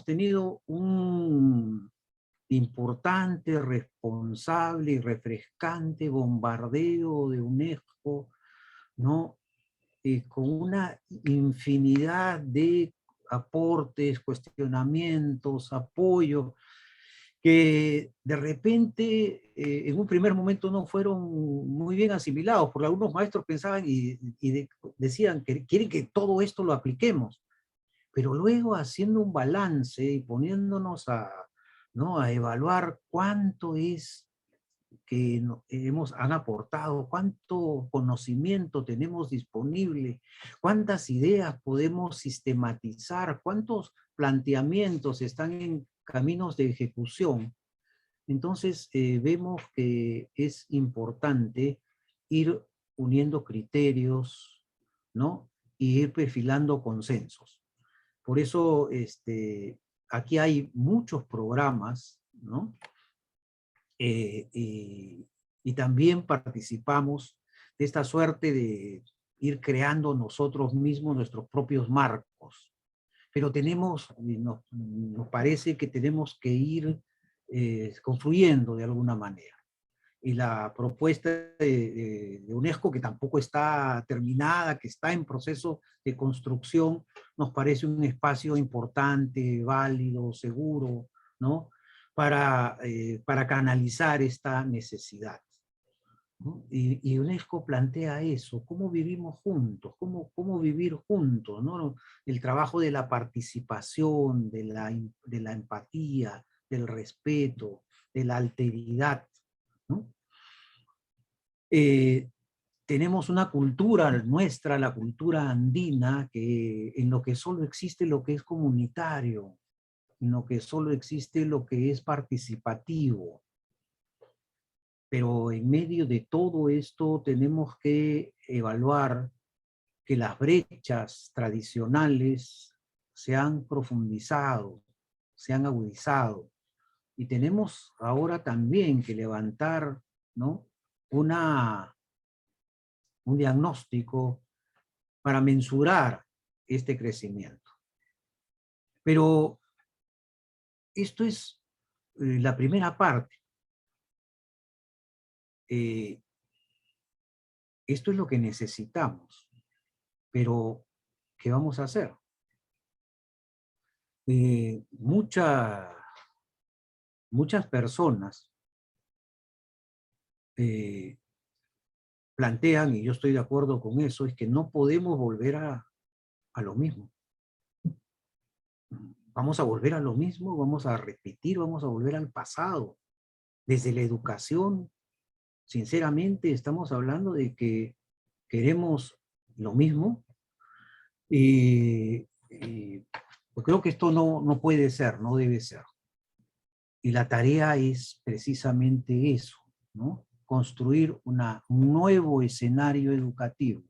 tenido un importante, responsable y refrescante bombardeo de UNESCO, ¿no? Con una infinidad de aportes, cuestionamientos, apoyo, que de repente en un primer momento no fueron muy bien asimilados, porque algunos maestros pensaban decían que quieren que todo esto lo apliquemos, pero luego haciendo un balance y poniéndonos ¿no? a evaluar cuánto es que han aportado, cuánto conocimiento tenemos disponible, cuántas ideas podemos sistematizar, cuántos planteamientos están en caminos de ejecución. Entonces vemos que es importante ir uniendo criterios, ¿no? Y ir perfilando consensos. Por eso aquí hay muchos programas, ¿no? Y también participamos de esta suerte de ir creando nosotros mismos nuestros propios marcos. Pero nos parece que tenemos que ir confluyendo de alguna manera. Y la propuesta de UNESCO, que tampoco está terminada, que está en proceso de construcción, nos parece un espacio importante, válido, seguro, ¿no? para canalizar esta necesidad, ¿no? Y UNESCO plantea eso, cómo vivimos juntos, cómo vivir juntos, ¿no? El trabajo de la participación, de la empatía, del respeto, de la alteridad, ¿no? Tenemos una cultura nuestra, la cultura andina, en lo que solo existe lo que es comunitario, en lo que solo existe lo que es participativo. Pero en medio de todo esto tenemos que evaluar que las brechas tradicionales se han profundizado, se han agudizado. Y tenemos ahora también que levantar, ¿no?, un diagnóstico para mensurar este crecimiento. Pero esto es la primera parte. Esto es lo que necesitamos. Pero, ¿qué vamos a hacer? Muchas personas plantean, y yo estoy de acuerdo con eso, es que no podemos volver a lo mismo. Vamos a volver a lo mismo, vamos a repetir, vamos a volver al pasado. Desde la educación, sinceramente, estamos hablando de que queremos lo mismo, y pues creo que esto no puede ser, no debe ser. Y la tarea es precisamente eso, ¿no? Construir un nuevo escenario educativo.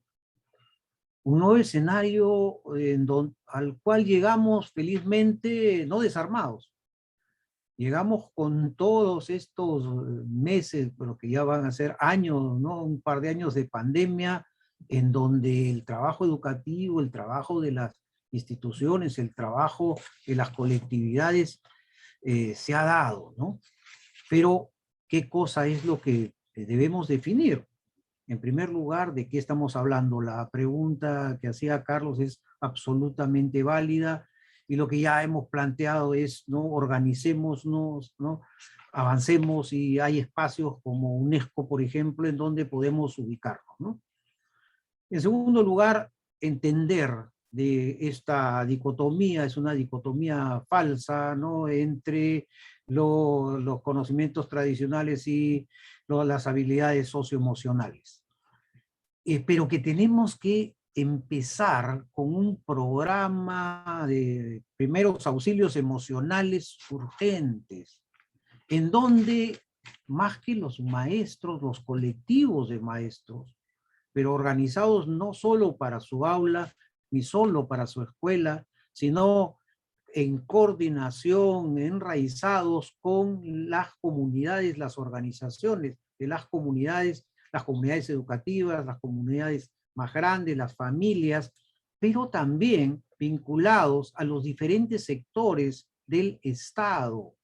Un nuevo escenario al cual llegamos felizmente no desarmados. Llegamos con todos estos meses, pero que ya van a ser años, ¿no? Un par de años de pandemia, en donde el trabajo educativo, el trabajo de las instituciones, el trabajo de las colectividades se ha dado, ¿no? Pero, ¿qué cosa es lo que debemos definir? En primer lugar, ¿de qué estamos hablando? La pregunta que hacía Carlos es absolutamente válida, y lo que ya hemos planteado es, ¿no?, organicémonos, ¿no?, avancemos, y hay espacios como UNESCO, por ejemplo, en donde podemos ubicarnos, ¿no? En segundo lugar, entender de esta dicotomía, es una dicotomía falsa, ¿no?, entre los conocimientos tradicionales y las habilidades socioemocionales. Pero que tenemos que empezar con un programa de primeros auxilios emocionales urgentes, en donde, más que los maestros, los colectivos de maestros, pero organizados no solo para su aula, ni solo para su escuela, sino en coordinación, enraizados con las comunidades, las organizaciones de las comunidades educativas, las comunidades más grandes, las familias, pero también vinculados a los diferentes sectores del Estado.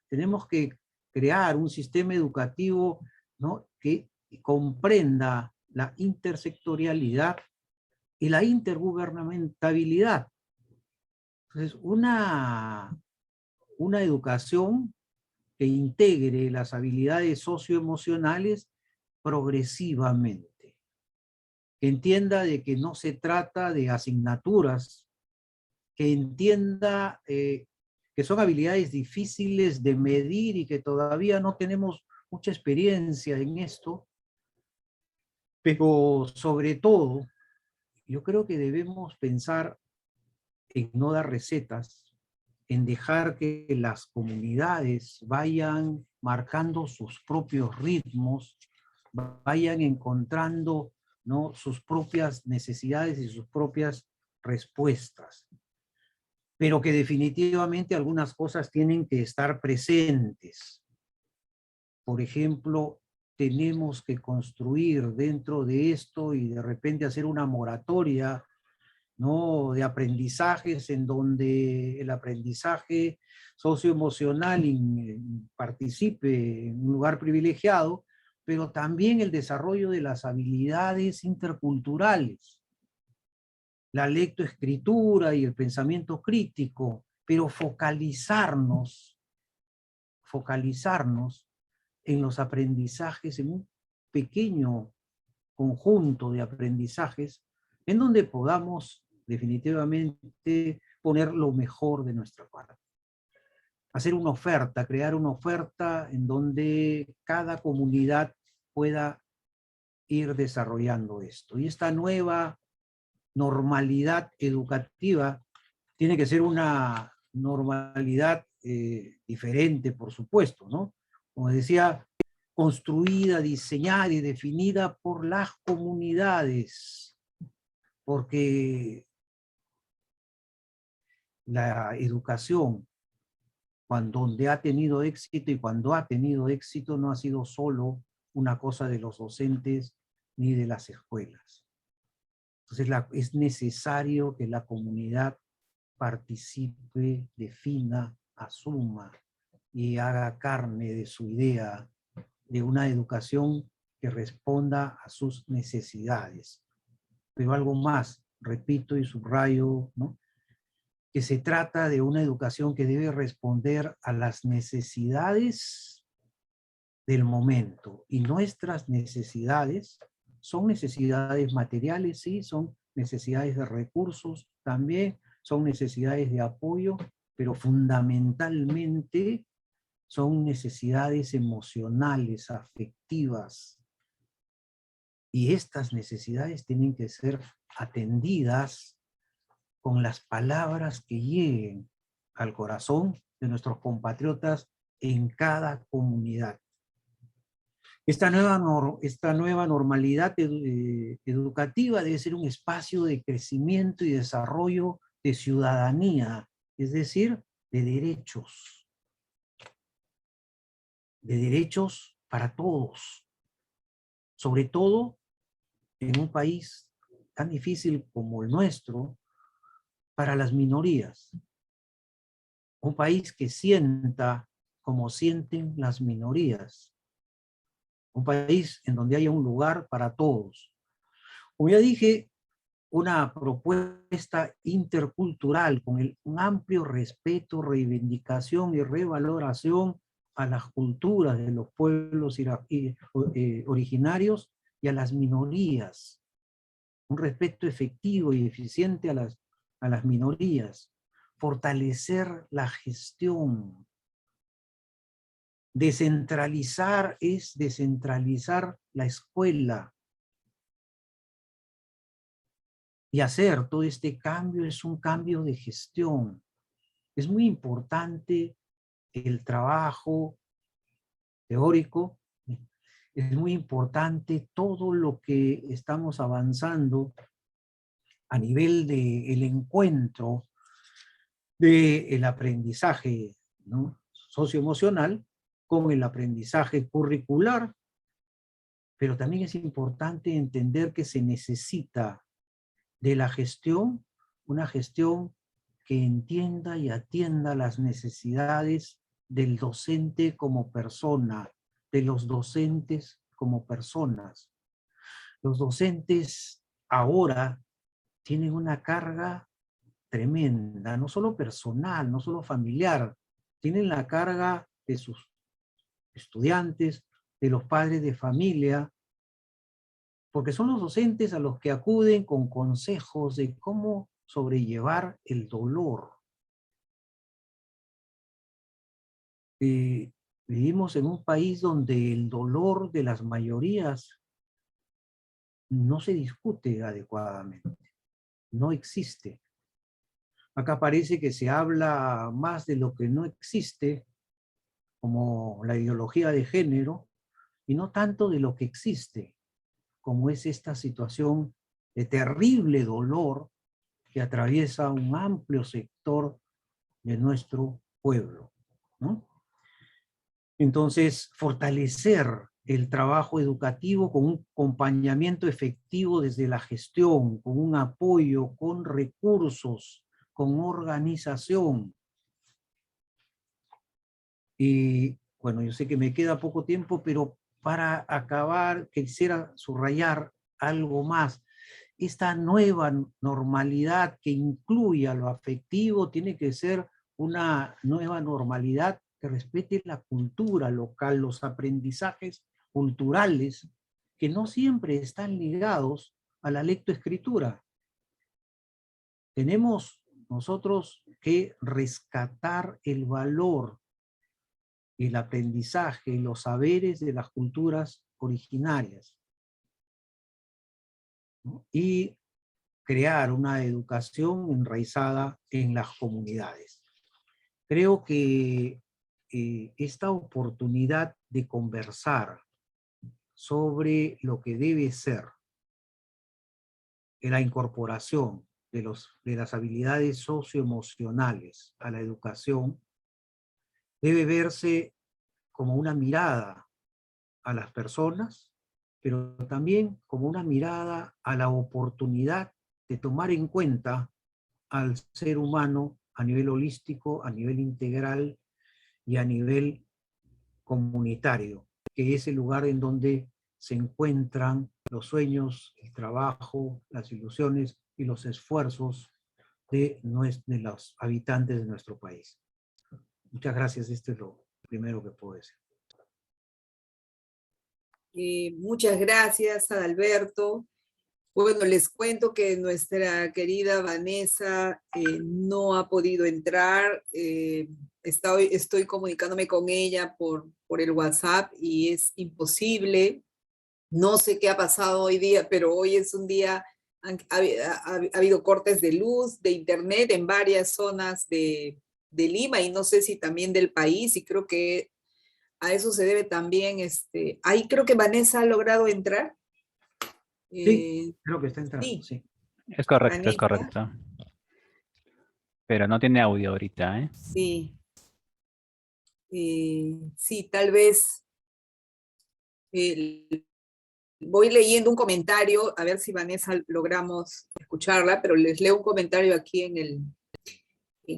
Tenemos que crear un sistema educativo, ¿no?, que comprenda la intersectorialidad y la intergubernamentabilidad. Entonces, una educación que integre las habilidades socioemocionales progresivamente, que entienda de que no se trata de asignaturas, que entienda que son habilidades difíciles de medir y que todavía no tenemos mucha experiencia en esto, pero sobre todo, yo creo que debemos pensar en no dar recetas, en dejar que las comunidades vayan marcando sus propios ritmos, vayan encontrando, ¿no?, sus propias necesidades y sus propias respuestas. Pero que definitivamente algunas cosas tienen que estar presentes. Por ejemplo, tenemos que construir dentro de esto y de repente hacer una moratoria, ¿no?, de aprendizajes, en donde el aprendizaje socioemocional participe en un lugar privilegiado, pero también el desarrollo de las habilidades interculturales, la lectoescritura y el pensamiento crítico, pero focalizarnos focalizarnos en los aprendizajes, en un pequeño conjunto de aprendizajes, en donde podamos definitivamente poner lo mejor de nuestra parte. Hacer una oferta, crear una oferta en donde cada comunidad pueda ir desarrollando esto. Y esta nueva normalidad educativa tiene que ser una normalidad diferente, por supuesto, ¿no? Como decía, construida, diseñada y definida por las comunidades, porque la educación, donde ha tenido éxito y cuando ha tenido éxito, no ha sido solo una cosa de los docentes ni de las escuelas. Entonces es necesario que la comunidad participe, defina, asuma y haga carne de su idea de una educación que responda a sus necesidades. Pero algo más, repito y subrayo, ¿no?, que se trata de una educación que debe responder a las necesidades del momento. Y nuestras necesidades son necesidades materiales, sí, son necesidades de recursos también, son necesidades de apoyo, pero fundamentalmente son necesidades emocionales, afectivas. Y estas necesidades tienen que ser atendidas con las palabras que lleguen al corazón de nuestros compatriotas en cada comunidad. Esta nueva normalidad educativa debe ser un espacio de crecimiento y desarrollo de ciudadanía, es decir, de derechos. De derechos para todos. Sobre todo en un país tan difícil como el nuestro, para las minorías. Un país que sienta como sienten las minorías. Un país en donde haya un lugar para todos. Como ya dije, una propuesta intercultural con un amplio respeto, reivindicación y revaloración a las culturas de los pueblos originarios y a las minorías. Un respeto efectivo y eficiente a las minorías. Fortalecer la gestión. Descentralizar es descentralizar la escuela. Y hacer todo este cambio es un cambio de gestión. Es muy importante el trabajo teórico. Es muy importante todo lo que estamos avanzando a nivel del encuentro del aprendizaje, ¿no?, socioemocional con el aprendizaje curricular, pero también es importante entender que se necesita de la gestión, una gestión que entienda y atienda las necesidades del docente como persona, de los docentes como personas. Los docentes ahora tienen una carga tremenda, no solo personal, no solo familiar, tienen la carga de sus estudiantes, de los padres de familia, porque son los docentes a los que acuden con consejos de cómo sobrellevar el dolor. Vivimos en un país donde el dolor de las mayorías no se discute adecuadamente, no existe. Acá parece que se habla más de lo que no existe, como la ideología de género, y no tanto de lo que existe, como es esta situación de terrible dolor que atraviesa un amplio sector de nuestro pueblo, ¿no? Entonces, fortalecer el trabajo educativo con un acompañamiento efectivo desde la gestión, con un apoyo, con recursos, con organización. Y bueno, yo sé que me queda poco tiempo, pero para acabar quisiera subrayar algo más. Esta nueva normalidad que incluya lo afectivo tiene que ser una nueva normalidad que respete la cultura local, los aprendizajes culturales que no siempre están ligados a la lectoescritura. Tenemos nosotros que rescatar el valor, el aprendizaje y los saberes de las culturas originarias, ¿no? Y crear una educación enraizada en las comunidades. Creo que esta oportunidad de conversar sobre lo que debe ser la incorporación de las habilidades socioemocionales a la educación debe verse como una mirada a las personas, pero también como una mirada a la oportunidad de tomar en cuenta al ser humano a nivel holístico, a nivel integral y a nivel comunitario, que es el lugar en donde se encuentran los sueños, el trabajo, las ilusiones y los esfuerzos de los habitantes de nuestro país. Muchas gracias, esto es lo primero que puedo decir. Muchas gracias, Adalberto. Bueno, les cuento que nuestra querida Vanessa no ha podido entrar. Estoy comunicándome con ella por el WhatsApp y es imposible. No sé qué ha pasado hoy día, pero hoy es un día, ha habido cortes de luz, de internet en varias zonas de Lima y no sé si también del país, y creo que a eso se debe también, ahí creo que Vanessa ha logrado entrar. Sí, creo que está entrando, sí. Es correcto, Vanessa. es correcto. Pero no tiene audio ahorita, ¿eh? Sí. Sí, tal vez voy leyendo un comentario, a ver si Vanessa logramos escucharla, pero les leo un comentario aquí en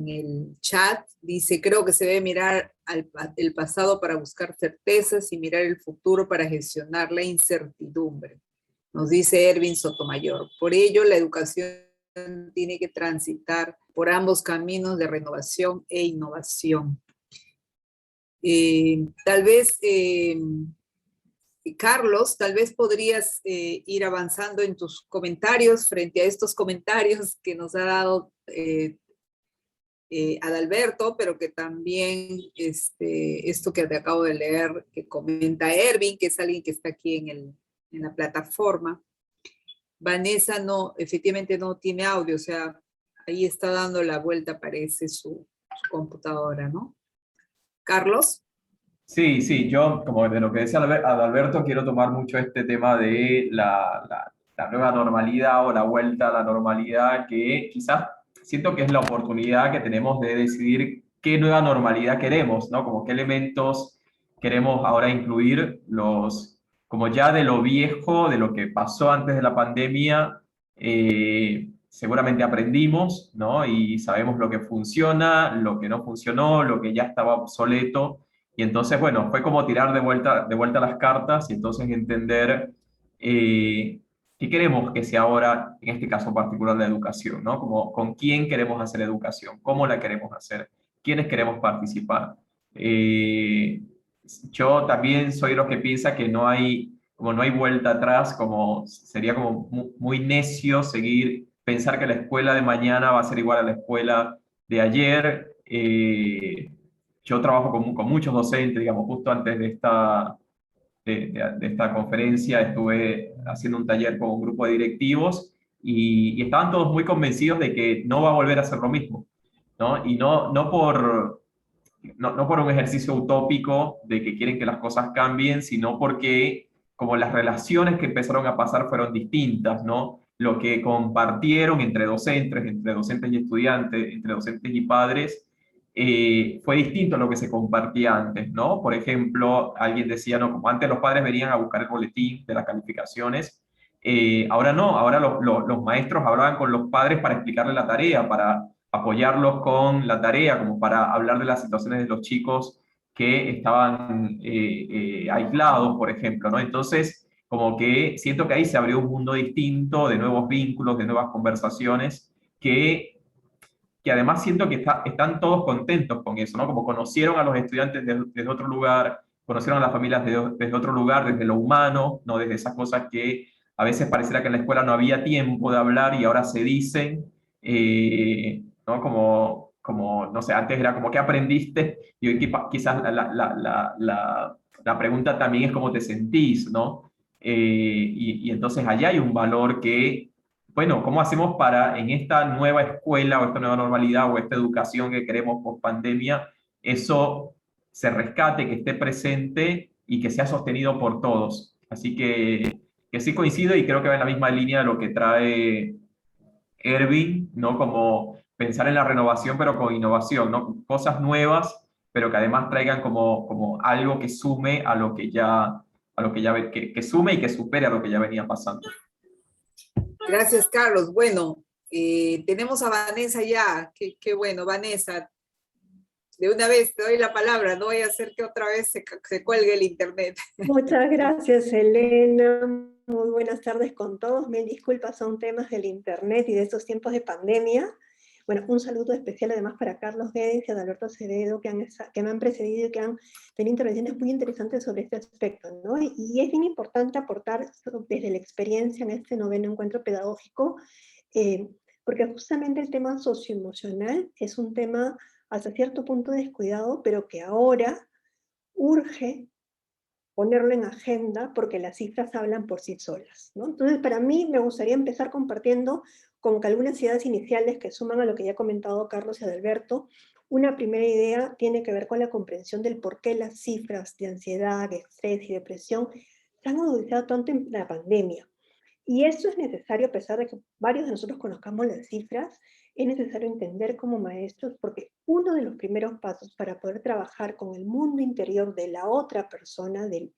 el chat. Dice, creo que se debe mirar el pasado para buscar certezas y mirar el futuro para gestionar la incertidumbre. Nos dice Erwin Sotomayor. Por ello, la educación tiene que transitar por ambos caminos de renovación e innovación. Tal vez, Carlos, tal vez podrías ir avanzando en tus comentarios frente a estos comentarios que nos ha dado Adalberto, pero que también esto que te acabo de leer, que comenta Erwin, que es alguien que está aquí en la plataforma. Vanessa efectivamente no tiene audio, o sea, ahí está dando la vuelta, parece, su computadora, ¿no? Carlos. Sí, yo, como de lo que decía Adalberto, quiero tomar mucho este tema de la nueva normalidad o la vuelta a la normalidad, que quizás siento que es la oportunidad que tenemos de decidir qué nueva normalidad queremos, ¿no? Como qué elementos queremos ahora incluir, como ya de lo viejo, de lo que pasó antes de la pandemia, seguramente aprendimos, ¿no? Y sabemos lo que funciona, lo que no funcionó, lo que ya estaba obsoleto. Y entonces, bueno, fue como tirar de vuelta las cartas y entonces entender qué queremos que sea ahora, en este caso particular, la educación, ¿no? Como con quién queremos hacer educación, cómo la queremos hacer, quiénes queremos participar. Yo también soy de los que piensa que no hay vuelta atrás, como sería como muy necio pensar que la escuela de mañana va a ser igual a la escuela de ayer. Yo trabajo con muchos docentes, digamos, justo antes de esta conferencia estuve haciendo un taller con un grupo de directivos y estaban todos muy convencidos de que no va a volver a ser lo mismo, ¿no? Y no por un ejercicio utópico de que quieren que las cosas cambien, sino porque como las relaciones que empezaron a pasar fueron distintas, ¿no? Lo que compartieron entre docentes y estudiantes, entre docentes y padres, fue distinto a lo que se compartía antes, ¿no? Por ejemplo, alguien decía, no, como antes los padres venían a buscar el boletín de las calificaciones, ahora no, ahora los maestros hablaban con los padres para explicarles la tarea, para apoyarlos con la tarea, como para hablar de las situaciones de los chicos que estaban aislados, por ejemplo, ¿no? Entonces, como que siento que ahí se abrió un mundo distinto, de nuevos vínculos, de nuevas conversaciones, que que además siento que están todos contentos con eso, ¿no? Como conocieron a los estudiantes desde otro lugar, conocieron a las familias desde otro lugar, desde lo humano, ¿no? Desde esas cosas que a veces pareciera que en la escuela no había tiempo de hablar y ahora se dicen, ¿no? No sé, antes era como, ¿qué aprendiste? Y hoy quizás la pregunta también es cómo te sentís, ¿no? Y entonces allá hay un valor que, bueno, ¿cómo hacemos para en esta nueva escuela o esta nueva normalidad o esta educación que queremos post pandemia, eso se rescate, que esté presente y que sea sostenido por todos? Así que sí coincido y creo que va en la misma línea de lo que trae Ervin, ¿no? Como pensar en la renovación, pero con innovación, ¿no? Cosas nuevas, pero que además traigan como algo que sume que sume y que supere a lo que ya venía pasando. Gracias, Carlos. Bueno, tenemos a Vanessa ya. Qué bueno, Vanessa. De una vez te doy la palabra, no voy a hacer que otra vez se cuelgue el internet. Muchas gracias, Elena. Muy buenas tardes con todos. Mil disculpas, son temas del internet y de estos tiempos de pandemia. Bueno, un saludo especial además para Carlos Guedes y Adalberto Acevedo, que me han precedido y que han tenido intervenciones muy interesantes sobre este aspecto, ¿no? Y es bien importante aportar desde la experiencia en este noveno encuentro pedagógico, porque justamente el tema socioemocional es un tema hasta cierto punto descuidado, pero que ahora urge ponerlo en agenda porque las cifras hablan por sí solas, ¿no? Entonces, para mí me gustaría empezar compartiendo como que algunas ideas iniciales que suman a lo que ya ha comentado Carlos y Adalberto. Una primera idea tiene que ver con la comprensión del por qué las cifras de ansiedad, estrés y depresión se han agudizado tanto en la pandemia. Y eso es necesario, a pesar de que varios de nosotros conozcamos las cifras, es necesario entender como maestros, porque uno de los primeros pasos para poder trabajar con el mundo interior de la otra persona, del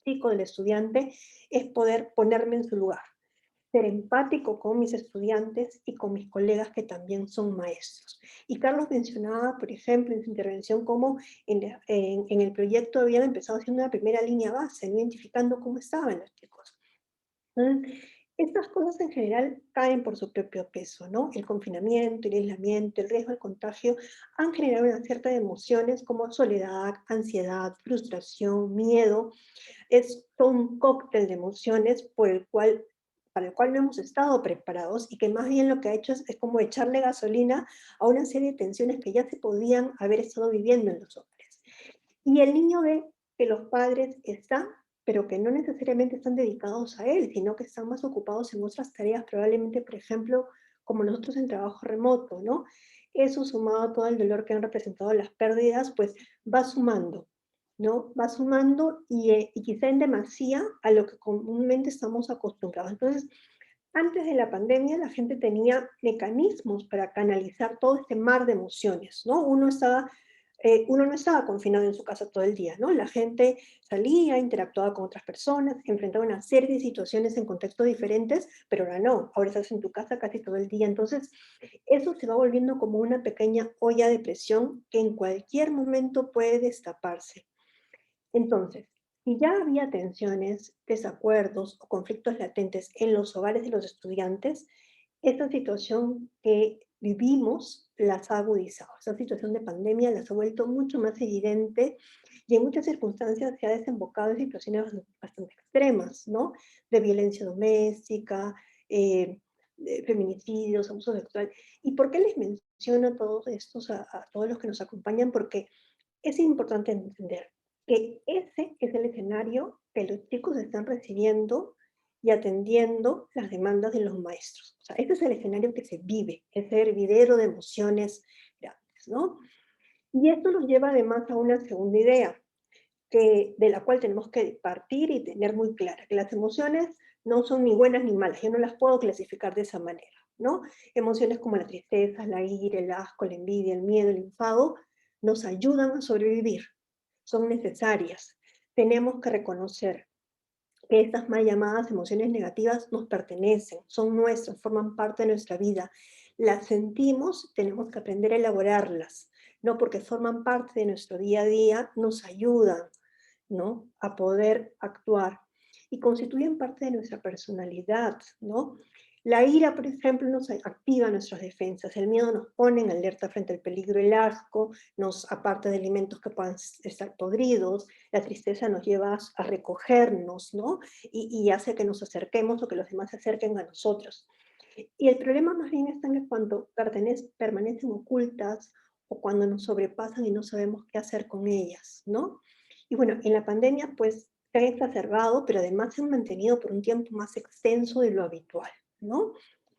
chico, del estudiante, es poder ponerme en su lugar, ser empático con mis estudiantes y con mis colegas que también son maestros. Y Carlos mencionaba, por ejemplo, en su intervención, cómo en el proyecto habían empezado haciendo una primera línea base, ¿no? Identificando cómo estaban los chicos. Estas cosas en general caen por su propio peso, ¿no? El confinamiento, el aislamiento, el riesgo al contagio han generado una cierta de emociones como soledad, ansiedad, frustración, miedo. Es todo un cóctel de emociones para el cual no hemos estado preparados y que más bien lo que ha hecho es como echarle gasolina a una serie de tensiones que ya se podían haber estado viviendo en los hogares. Y el niño ve que los padres están, pero que no necesariamente están dedicados a él, sino que están más ocupados en otras tareas, probablemente, por ejemplo, como nosotros en trabajo remoto, ¿no? Eso sumado a todo el dolor que han representado las pérdidas, pues va sumando, ¿no? Va sumando y quizá en demasía a lo que comúnmente estamos acostumbrados. Entonces, antes de la pandemia, la gente tenía mecanismos para canalizar todo este mar de emociones, ¿no? Uno no estaba confinado en su casa todo el día, ¿no? La gente salía, interactuaba con otras personas, enfrentaba una serie de situaciones en contextos diferentes, pero ahora no, ahora estás en tu casa casi todo el día. Entonces, eso se va volviendo como una pequeña olla de presión que en cualquier momento puede destaparse. Entonces, si ya había tensiones, desacuerdos o conflictos latentes en los hogares de los estudiantes, esta situación que vivimos las ha agudizado. Esta situación de pandemia las ha vuelto mucho más evidente y en muchas circunstancias se ha desembocado en situaciones bastante extremas, ¿no? De violencia doméstica, de feminicidios, abuso sexual. ¿Y por qué les menciono todos estos a todos los que nos acompañan? Porque es importante entender que ese es el escenario que los chicos están recibiendo y atendiendo las demandas de los maestros. O sea, ese es el escenario que se vive, ese hervidero de emociones grandes, ¿no? Y esto nos lleva además a una segunda idea, de la cual tenemos que partir y tener muy clara, que las emociones no son ni buenas ni malas, yo no las puedo clasificar de esa manera, ¿no? Emociones como la tristeza, la ira, el asco, la envidia, el miedo, el enfado, nos ayudan a sobrevivir, son necesarias. Tenemos que reconocer que estas mal llamadas emociones negativas nos pertenecen, son nuestras, forman parte de nuestra vida. Las sentimos, tenemos que aprender a elaborarlas, ¿no? Porque forman parte de nuestro día a día, nos ayudan, ¿no? A poder actuar y constituyen parte de nuestra personalidad, ¿no? La ira, por ejemplo, nos activa nuestras defensas. El miedo nos pone en alerta frente al peligro, el asco nos aparta de alimentos que puedan estar podridos. La tristeza nos lleva a recogernos, ¿no? Y hace que nos acerquemos o que los demás se acerquen a nosotros. Y el problema más bien está en que cuando permanecen ocultas o cuando nos sobrepasan y no sabemos qué hacer con ellas, ¿no? Y bueno, en la pandemia pues se han exacerbado, pero además se han mantenido por un tiempo más extenso de lo habitual, ¿no?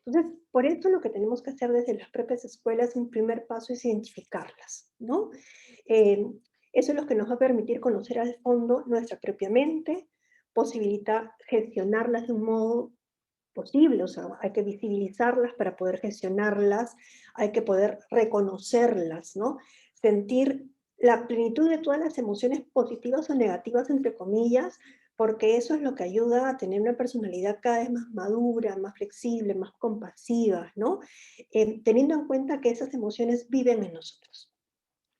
Entonces, por eso lo que tenemos que hacer desde las propias escuelas, un primer paso es identificarlas, ¿no? Eh, Eso es lo que nos va a permitir conocer al fondo nuestra propia mente, posibilita gestionarlas de un modo posible, o sea, hay que visibilizarlas para poder gestionarlas, hay que poder reconocerlas, ¿no? Sentir la plenitud de todas las emociones positivas o negativas, entre comillas, porque eso es lo que ayuda a tener una personalidad cada vez más madura, más flexible, más compasiva, ¿no? Teniendo en cuenta que esas emociones viven en nosotros.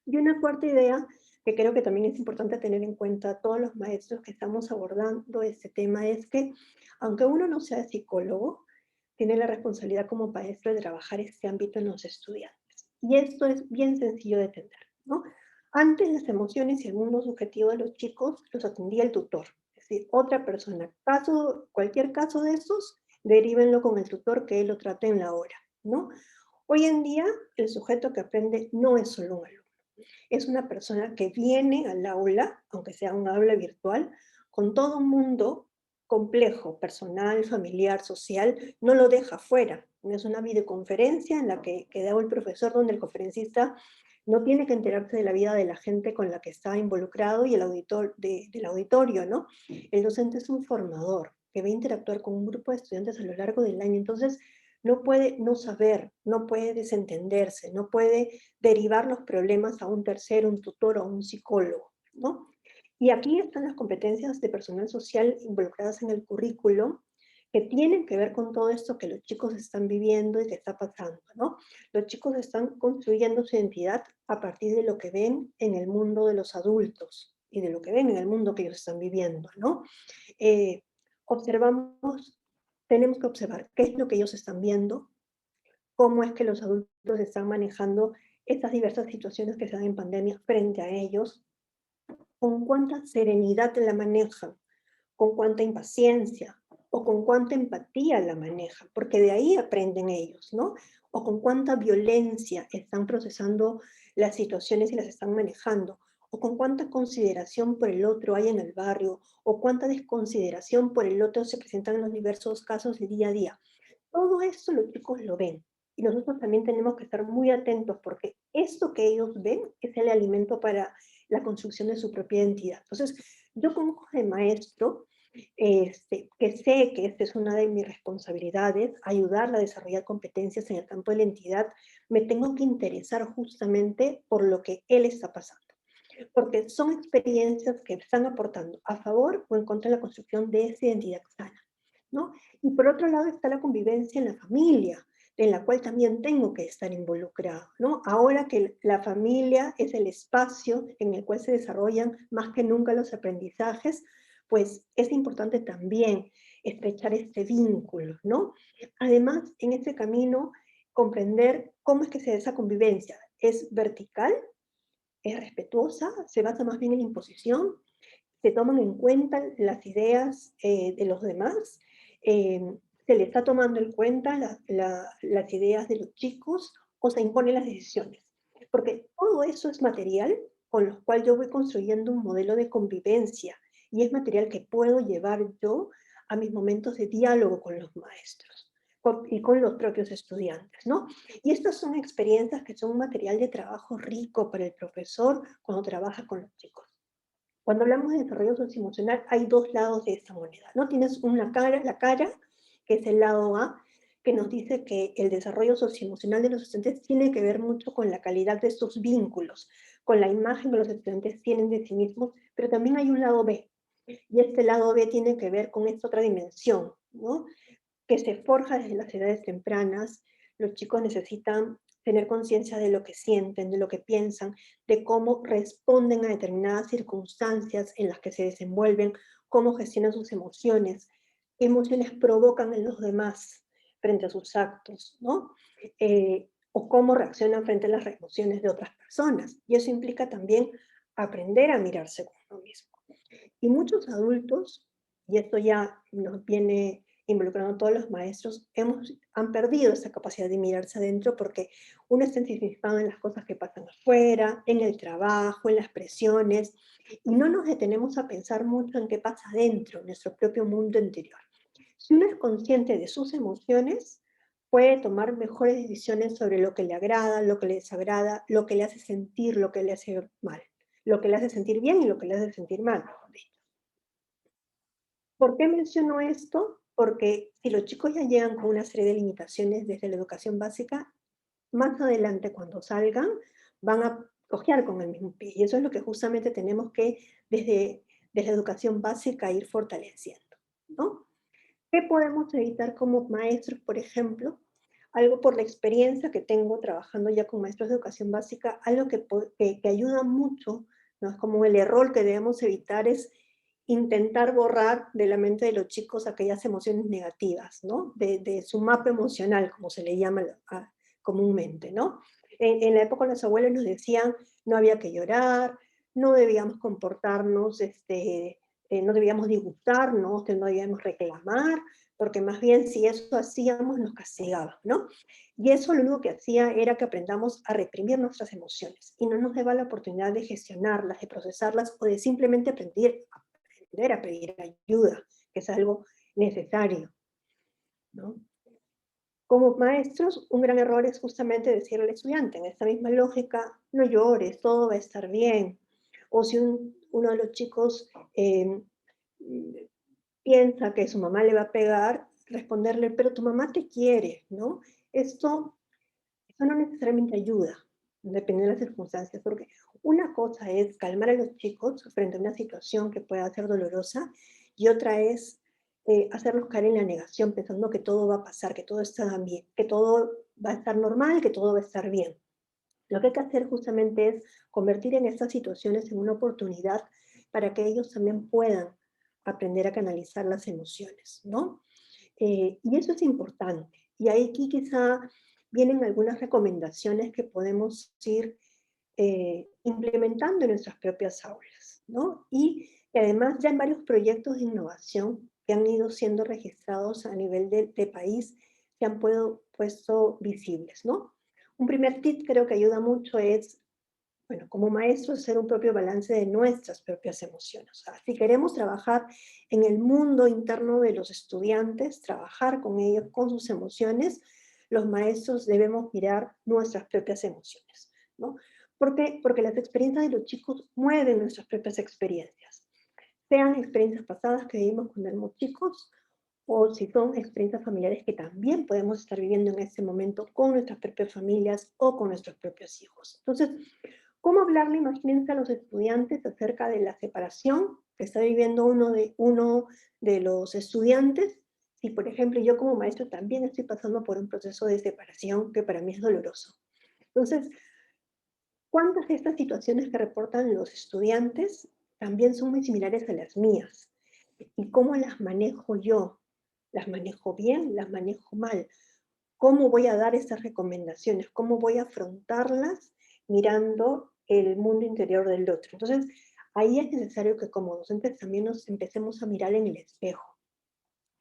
Y una cuarta idea que creo que también es importante tener en cuenta todos los maestros que estamos abordando este tema es que, aunque uno no sea psicólogo, tiene la responsabilidad como maestro de trabajar este ámbito en los estudiantes. Y esto es bien sencillo de entender, ¿no? Antes las emociones y el mundo subjetivo de los chicos los atendía el tutor, es decir, otra persona. Cualquier caso de estos, derívenlo con el tutor que él lo trate en la hora, ¿no? Hoy en día, el sujeto que aprende no es solo un alumno, es una persona que viene al aula, aunque sea un aula virtual, con todo un mundo complejo, personal, familiar, social, no lo deja fuera. Es una videoconferencia en la que da el profesor, donde el conferencista no tiene que enterarse de la vida de la gente con la que está involucrado y el auditor del auditorio, ¿no? El docente es un formador que va a interactuar con un grupo de estudiantes a lo largo del año. Entonces, no puede no saber, no puede desentenderse, no puede derivar los problemas a un tercero, un tutor o un psicólogo, ¿no? Y aquí están las competencias de personal social involucradas en el currículo, que tienen que ver con todo esto que los chicos están viviendo y que está pasando, ¿no? Los chicos están construyendo su identidad a partir de lo que ven en el mundo de los adultos y de lo que ven en el mundo que ellos están viviendo, ¿no? Observamos, tenemos que observar qué es lo que ellos están viendo, cómo es que los adultos están manejando estas diversas situaciones que se dan en pandemia frente a ellos, con cuánta serenidad la manejan, con cuánta impaciencia o con cuánta empatía la manejan, porque de ahí aprenden ellos, ¿no? O con cuánta violencia están procesando las situaciones y las están manejando, o con cuánta consideración por el otro hay en el barrio, o cuánta desconsideración por el otro se presentan en los diversos casos de día a día. Todo esto los chicos lo ven. Y nosotros también tenemos que estar muy atentos porque esto que ellos ven es el alimento para la construcción de su propia identidad. Entonces, yo como de maestro, que sé que esta es una de mis responsabilidades, ayudarla a desarrollar competencias en el campo de la identidad, me tengo que interesar justamente por lo que él está pasando. Porque son experiencias que están aportando a favor o en contra de la construcción de esa identidad sana, ¿no? Y por otro lado está la convivencia en la familia, en la cual también tengo que estar involucrado, ¿no? Ahora que la familia es el espacio en el cual se desarrollan más que nunca los aprendizajes, pues es importante también estrechar este vínculo, ¿no? Además, en este camino, comprender cómo es que se da esa convivencia. ¿Es vertical? ¿Es respetuosa? ¿Se basa más bien en la imposición? ¿Se toman en cuenta las ideas de los demás? ¿Se le está tomando en cuenta las ideas de los chicos o se imponen las decisiones? Porque todo eso es material con los cual yo voy construyendo un modelo de convivencia y es material que puedo llevar yo a mis momentos de diálogo con los maestros y con los propios estudiantes, ¿no? Y estas son experiencias que son un material de trabajo rico para el profesor cuando trabaja con los chicos. Cuando hablamos de desarrollo socioemocional, hay dos lados de esta moneda, ¿no? Tienes la cara, que es el lado A, que nos dice que el desarrollo socioemocional de los estudiantes tiene que ver mucho con la calidad de estos vínculos, con la imagen que los estudiantes tienen de sí mismos, pero también hay un lado B, y este lado B tiene que ver con esta otra dimensión, ¿no? Que se forja desde las edades tempranas. Los chicos necesitan tener conciencia de lo que sienten, de lo que piensan, de cómo responden a determinadas circunstancias en las que se desenvuelven, cómo gestionan sus emociones, qué emociones provocan en los demás frente a sus actos, ¿no? O cómo reaccionan frente a las emociones de otras personas. Y eso implica también aprender a mirarse con uno mismo. Y muchos adultos, y esto ya nos viene involucrando a todos los maestros, han perdido esa capacidad de mirarse adentro porque uno está ensimismado en las cosas que pasan afuera, en el trabajo, en las presiones, y no nos detenemos a pensar mucho en qué pasa adentro, en nuestro propio mundo interior. Si uno es consciente de sus emociones, puede tomar mejores decisiones sobre lo que le agrada, lo que le desagrada, lo que le hace sentir, lo que le hace mal, lo que le hace sentir bien y lo que le hace sentir mal. ¿Por qué menciono esto? Porque si los chicos ya llegan con una serie de limitaciones desde la educación básica, más adelante cuando salgan van a cojear con el mismo pie. Y eso es lo que justamente tenemos que desde la educación básica ir fortaleciendo, ¿no? ¿Qué podemos evitar como maestros, por ejemplo? Algo por la experiencia que tengo trabajando ya con maestros de educación básica, algo que ayuda mucho, ¿no? Es como el error que debemos evitar es intentar borrar de la mente de los chicos aquellas emociones negativas, ¿no? De su mapa emocional, como se le llama comúnmente, ¿no? En la época los abuelos nos decían, no había que llorar, no debíamos comportarnos, no debíamos disgustarnos, que no debíamos reclamar, porque más bien si eso hacíamos nos castigaban, ¿no? Y eso lo único que hacía era que aprendamos a reprimir nuestras emociones y no nos daba la oportunidad de gestionarlas, de procesarlas o de simplemente aprender a pedir ayuda, que es algo necesario, ¿no? Como maestros, un gran error es justamente decirle al estudiante, en esta misma lógica, no llores, todo va a estar bien. O si uno de los chicos piensa que su mamá le va a pegar, responderle, pero tu mamá te quiere, ¿no? Esto no necesariamente ayuda, depende de las circunstancias, porque una cosa es calmar a los chicos frente a una situación que pueda ser dolorosa, y otra es hacerlos caer en la negación, pensando que todo va a pasar, que todo está bien, que todo va a estar normal, que todo va a estar bien. Lo que hay que hacer justamente es convertir en estas situaciones en una oportunidad para que ellos también puedan aprender a canalizar las emociones, ¿no? Y eso es importante. Y aquí quizá vienen algunas recomendaciones que podemos ir implementando en nuestras propias aulas, ¿no? Y además ya en varios proyectos de innovación que han ido siendo registrados a nivel de país, se han puesto visibles, ¿no? Un primer tip creo que ayuda mucho es, bueno, como maestros, hacer un propio balance de nuestras propias emociones. O sea, si queremos trabajar en el mundo interno de los estudiantes, trabajar con ellos, con sus emociones, los maestros debemos mirar nuestras propias emociones, ¿no? ¿Por qué? Porque las experiencias de los chicos mueven nuestras propias experiencias. Sean experiencias pasadas que vivimos cuando éramos chicos, o si son experiencias familiares que también podemos estar viviendo en este momento con nuestras propias familias o con nuestros propios hijos. Entonces, ¿cómo hablarle, imagínense, a los estudiantes acerca de la separación que está viviendo uno de los estudiantes? Si, por ejemplo, yo como maestro también estoy pasando por un proceso de separación que para mí es doloroso. Entonces, ¿cuántas de estas situaciones que reportan los estudiantes también son muy similares a las mías? ¿Y cómo las manejo yo? ¿Las manejo bien? ¿Las manejo mal? ¿Cómo voy a dar esas recomendaciones? ¿Cómo voy a afrontarlas mirando el mundo interior del otro? Entonces, ahí es necesario que como docentes también nos empecemos a mirar en el espejo.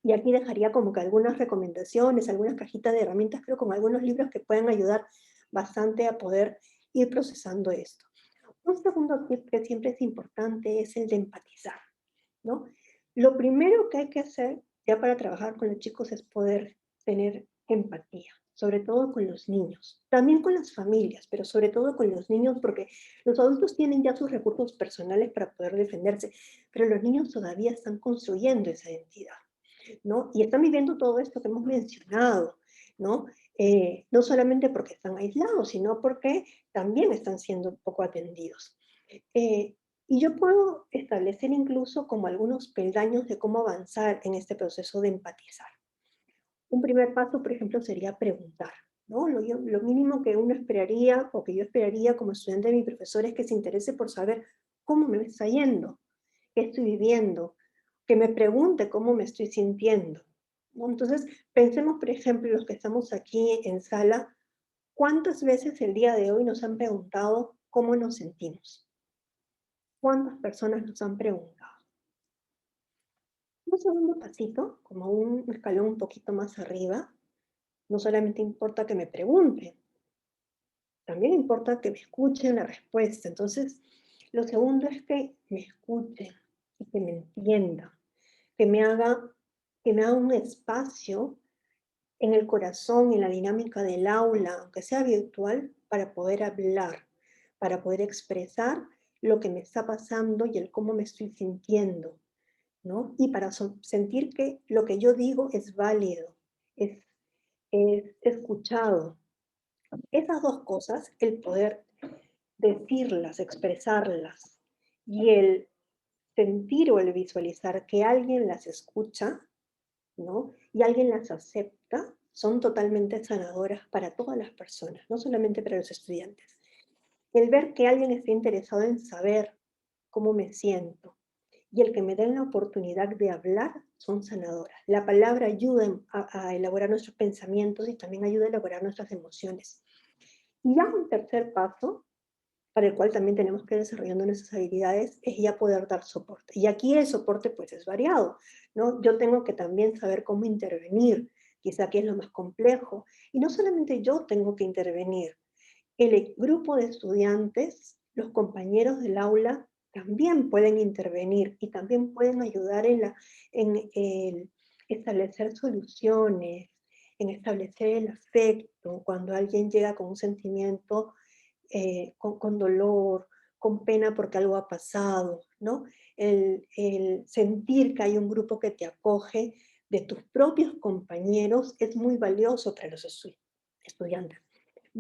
Y aquí dejaría como que algunas recomendaciones, algunas cajitas de herramientas, creo, con algunos libros que pueden ayudar bastante a poder ir procesando esto. Un segundo tip que siempre es importante es el de empatizar, ¿no? Lo primero que hay que hacer ya para trabajar con los chicos es poder tener empatía, sobre todo con los niños, también con las familias, pero sobre todo con los niños, porque los adultos tienen ya sus recursos personales para poder defenderse, pero los niños todavía están construyendo esa identidad, ¿no? Y están viviendo todo esto que hemos mencionado, ¿no? No solamente porque están aislados, sino porque también están siendo poco atendidos. Y yo puedo establecer incluso como algunos peldaños de cómo avanzar en este proceso de empatizar. Un primer paso, por ejemplo, sería preguntar, ¿no? Lo mínimo que uno esperaría, o que yo esperaría como estudiante de mi profesor, es que se interese por saber cómo me está yendo, qué estoy viviendo, que me pregunte cómo me estoy sintiendo, ¿no? Entonces, pensemos, por ejemplo, los que estamos aquí en sala, ¿cuántas veces el día de hoy nos han preguntado cómo nos sentimos? ¿Cuántas personas nos han preguntado? Un segundo pasito, como un escalón un poquito más arriba, no solamente importa que me pregunten, también importa que me escuchen la respuesta. Entonces, lo segundo es que me escuchen y que me entiendan, que me haga un espacio en el corazón, en la dinámica del aula, aunque sea virtual, para poder hablar, para poder expresar lo que me está pasando y el cómo me estoy sintiendo, ¿no? Y para sentir que lo que yo digo es válido, es, es escuchado. Esas dos cosas, el poder decirlas, expresarlas, y el sentir o el visualizar que alguien las escucha, ¿no? Y alguien las acepta, son totalmente sanadoras para todas las personas, no solamente para los estudiantes. El ver que alguien está interesado en saber cómo me siento y el que me den la oportunidad de hablar son sanadoras. La palabra ayuda a elaborar nuestros pensamientos y también ayuda a elaborar nuestras emociones. Y ya un tercer paso, para el cual también tenemos que ir desarrollando nuestras habilidades, es ya poder dar soporte. Y aquí el soporte pues es variado, ¿no? Yo tengo que también saber cómo intervenir, quizá aquí es lo más complejo. Y no solamente yo tengo que intervenir, el grupo de estudiantes, los compañeros del aula, también pueden intervenir y también pueden ayudar en establecer soluciones, en establecer el afecto, cuando alguien llega con un sentimiento con dolor, con pena porque algo ha pasado, ¿no? El sentir que hay un grupo que te acoge de tus propios compañeros es muy valioso para los estudiantes.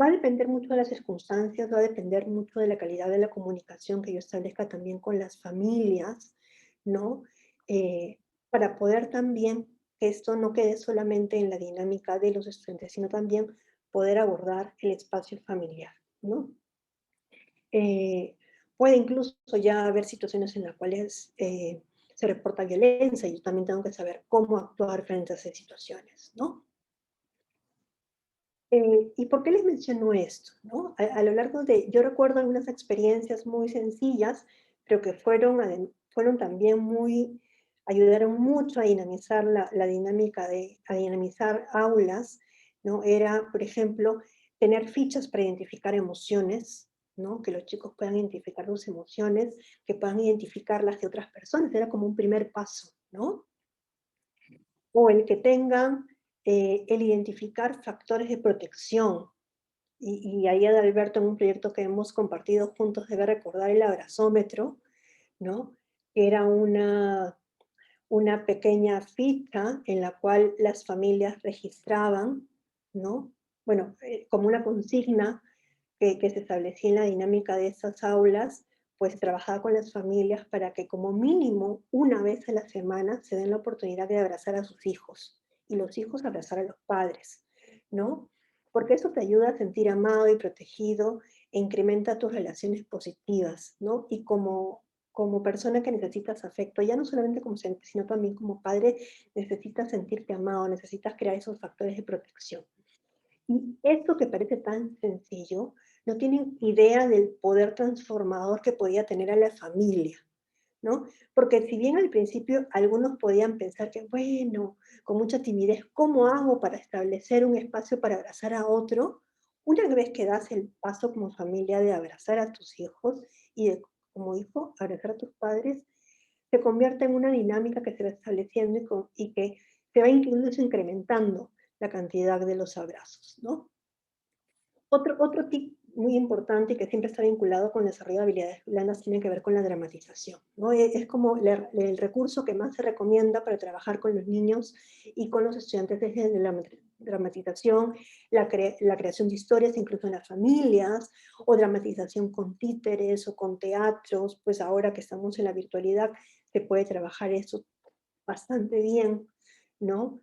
Va a depender mucho de las circunstancias, va a depender mucho de la calidad de la comunicación que yo establezca también con las familias, ¿no? Para poder también que esto no quede solamente en la dinámica de los estudiantes, sino también poder abordar el espacio familiar, ¿no? Puede incluso ya haber situaciones en las cuales se reporta violencia y yo también tengo que saber cómo actuar frente a esas situaciones, ¿no? ¿Y por qué les menciono esto? ¿No? A lo largo de, yo recuerdo algunas experiencias muy sencillas, pero que fueron también ayudaron mucho a dinamizar la dinámica a dinamizar aulas, ¿no? Era, por ejemplo, tener fichas para identificar emociones, ¿no? Que los chicos puedan identificar sus emociones, que puedan identificar las de otras personas, era como un primer paso, ¿no? O el que tengan el identificar factores de protección. Y ahí Adalberto, en un proyecto que hemos compartido juntos, debe recordar el abrazómetro, ¿no? Era una pequeña ficha en la cual las familias registraban, ¿no? Bueno, como una consigna que se establecía en la dinámica de esas aulas, pues trabajaba con las familias para que como mínimo una vez a la semana se den la oportunidad de abrazar a sus hijos y los hijos abrazar a los padres, ¿no? Porque eso te ayuda a sentir amado y protegido e incrementa tus relaciones positivas, ¿no? Y como persona que necesitas afecto, ya no solamente como sino también como padre, necesitas sentirte amado, necesitas crear esos factores de protección. Y esto que parece tan sencillo, no tienen idea del poder transformador que podía tener a la familia, ¿no? Porque si bien al principio algunos podían pensar que, bueno, con mucha timidez, ¿cómo hago para establecer un espacio para abrazar a otro? Una vez que das el paso como familia de abrazar a tus hijos y de, como hijo, abrazar a tus padres, se convierte en una dinámica que se va estableciendo y que se va incluso incrementando la cantidad de los abrazos, ¿no? Otro tip muy importante y que siempre está vinculado con el desarrollo de habilidades blandas tiene que ver con la dramatización, ¿no? Es como el recurso que más se recomienda para trabajar con los niños y con los estudiantes desde la dramatización, la creación de historias incluso en las familias, o dramatización con títeres o con teatros, pues ahora que estamos en la virtualidad se puede trabajar eso bastante bien, ¿no?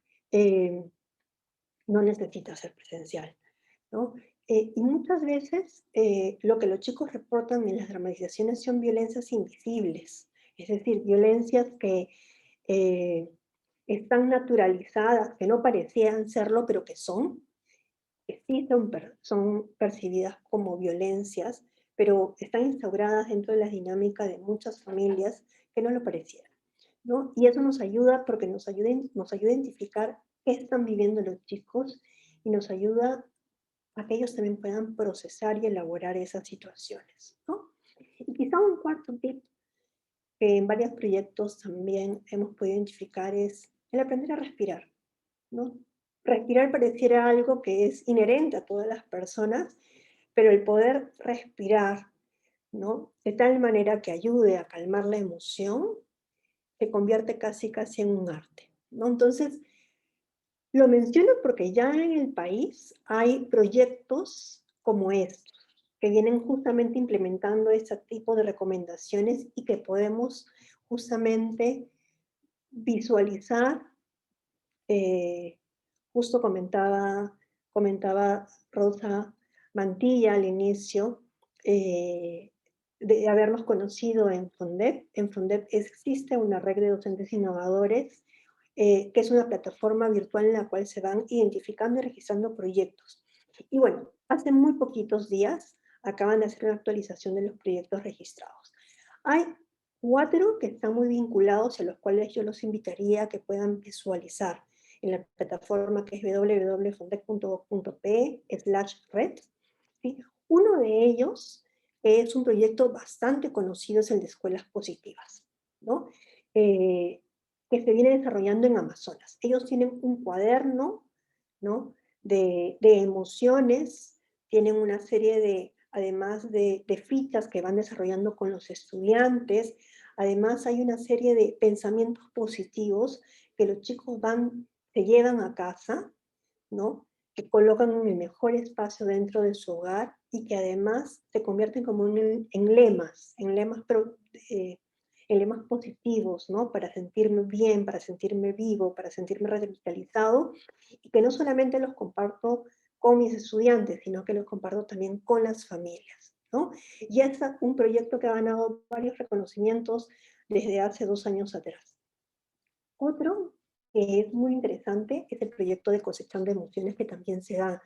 No necesita ser presencial, ¿no? Y muchas veces lo que los chicos reportan en las dramatizaciones son violencias invisibles, es decir, violencias que están naturalizadas, que no parecían serlo, pero que son, que sí son percibidas como violencias, pero están instauradas dentro de la dinámica de muchas familias que no lo parecieran, ¿no? Y eso nos ayuda porque nos ayuda a identificar qué están viviendo los chicos y nos ayuda a que ellos también puedan procesar y elaborar esas situaciones, ¿no? Y quizá un cuarto tip que en varios proyectos también hemos podido identificar es el aprender a respirar, ¿no? Respirar pareciera algo que es inherente a todas las personas, pero el poder respirar, ¿no? De tal manera que ayude a calmar la emoción, se convierte casi en un arte, ¿no? Entonces, lo menciono porque ya en el país hay proyectos como estos, que vienen justamente implementando este tipo de recomendaciones y que podemos justamente visualizar. Justo comentaba Rosa Mantilla al inicio, de habernos conocido en FONDEP. En FONDEP existe una red de docentes innovadores, que es una plataforma virtual en la cual se van identificando y registrando proyectos. Y bueno, hace muy poquitos días acaban de hacer una actualización de los proyectos registrados. Hay 4 que están muy vinculados, a los cuales yo los invitaría a que puedan visualizar en la plataforma que es www.fondec.gov.pe/red. ¿Sí? Uno de ellos es un proyecto bastante conocido, es el de escuelas positivas, ¿no? Que se viene desarrollando en Amazonas. Ellos tienen un cuaderno, ¿no? de emociones, tienen una serie de, además de fichas que van desarrollando con los estudiantes, además hay una serie de pensamientos positivos que los chicos se llevan a casa, ¿no? Que colocan en el mejor espacio dentro de su hogar y que además se convierten como en lemas, en lemas positivos, ¿no? Para sentirme bien, para sentirme vivo, para sentirme revitalizado, y que no solamente los comparto con mis estudiantes, sino que los comparto también con las familias, ¿no? Y es un proyecto que ha ganado varios reconocimientos desde hace 2 años atrás. Otro que es muy interesante es el proyecto de Cosechando Emociones, que también se da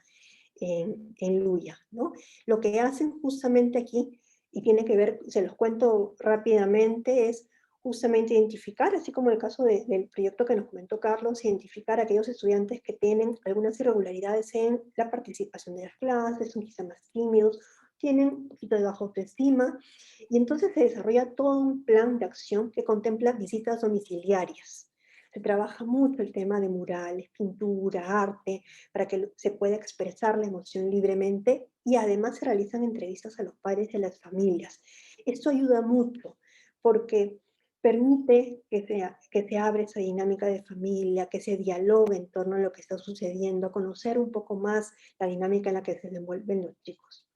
en Luya, ¿no? Lo que hacen justamente aquí, y tiene que ver, se los cuento rápidamente, es justamente identificar, así como el caso del proyecto que nos comentó Carlos, identificar a aquellos estudiantes que tienen algunas irregularidades en la participación de las clases, son quizá más tímidos, tienen un poquito de baja autoestima, y entonces se desarrolla todo un plan de acción que contempla visitas domiciliarias. Se trabaja mucho el tema de murales, pintura, arte, para que se pueda expresar la emoción libremente, y además se realizan entrevistas a los padres y a las familias. Esto ayuda mucho porque permite que se abra esa dinámica de familia, que se dialogue en torno a lo que está sucediendo, a conocer un poco más la dinámica en la que se desenvuelven los chicos,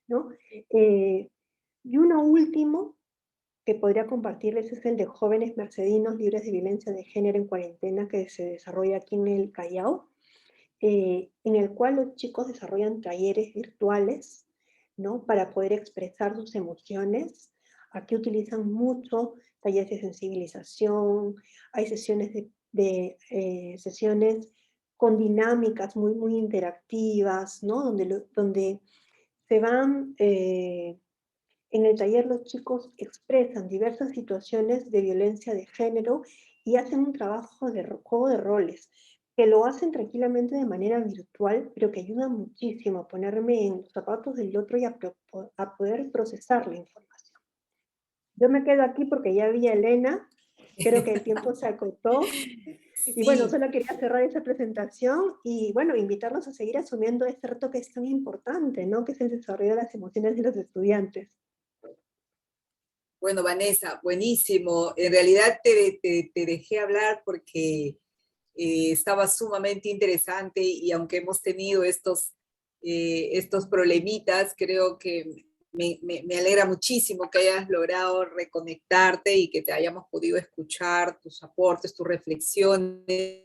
¿no? Y uno último que podría compartirles es el de Jóvenes Mercedinos Libres de Violencia de Género en Cuarentena, que se desarrolla aquí en el Callao, en el cual los chicos desarrollan talleres virtuales, ¿no? Para poder expresar sus emociones. Aquí utilizan mucho talleres de sensibilización, hay sesiones sesiones con dinámicas muy interactivas, ¿no? Donde se van... en el taller los chicos expresan diversas situaciones de violencia de género y hacen un trabajo de juego de roles, que lo hacen tranquilamente de manera virtual, pero que ayuda muchísimo a ponerme en los zapatos del otro y a poder procesar la información. Yo me quedo aquí porque ya vi a Elena, creo que el tiempo se acotó. Y bueno, Sí. solo quería cerrar esa presentación y bueno, invitarlos a seguir asumiendo este reto que es tan importante, ¿no? Que es el desarrollo de las emociones de los estudiantes. Bueno, Vanessa, buenísimo. En realidad te dejé hablar porque estaba sumamente interesante y aunque hemos tenido estos problemitas, creo que me alegra muchísimo que hayas logrado reconectarte y que te hayamos podido escuchar tus aportes, tus reflexiones.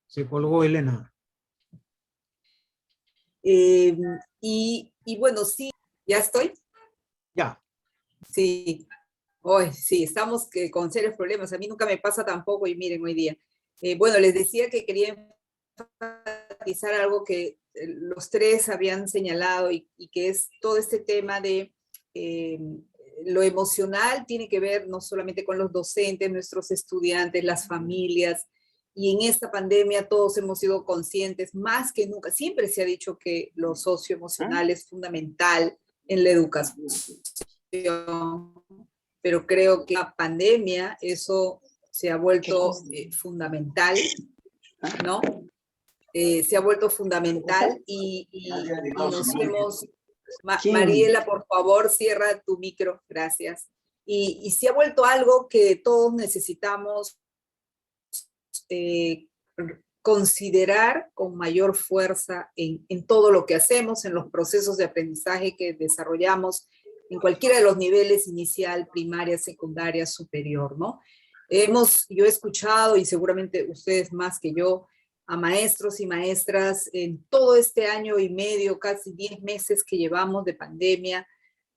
Se colgó Elena. Y bueno, sí, ¿ya estoy? Ya. Sí. Hoy sí, estamos con serios problemas. A mí nunca me pasa tampoco y miren hoy día. Bueno, les decía que quería enfatizar algo que los tres habían señalado y que es todo este tema de lo emocional tiene que ver no solamente con los docentes, nuestros estudiantes, las familias, y en esta pandemia todos hemos sido conscientes más que nunca. Siempre se ha dicho que lo socioemocional es fundamental en la educación, pero creo que la pandemia eso se ha vuelto fundamental, ¿no? Se ha vuelto fundamental y nos hemos... Mariela, por favor, cierra tu micro, gracias. Y se ha vuelto algo que todos necesitamos considerar con mayor fuerza en todo lo que hacemos, en los procesos de aprendizaje que desarrollamos en cualquiera de los niveles, inicial, primaria, secundaria, superior, ¿no? Yo he escuchado, y seguramente ustedes más que yo, a maestros y maestras en todo este año y medio, casi 10 meses que llevamos de pandemia,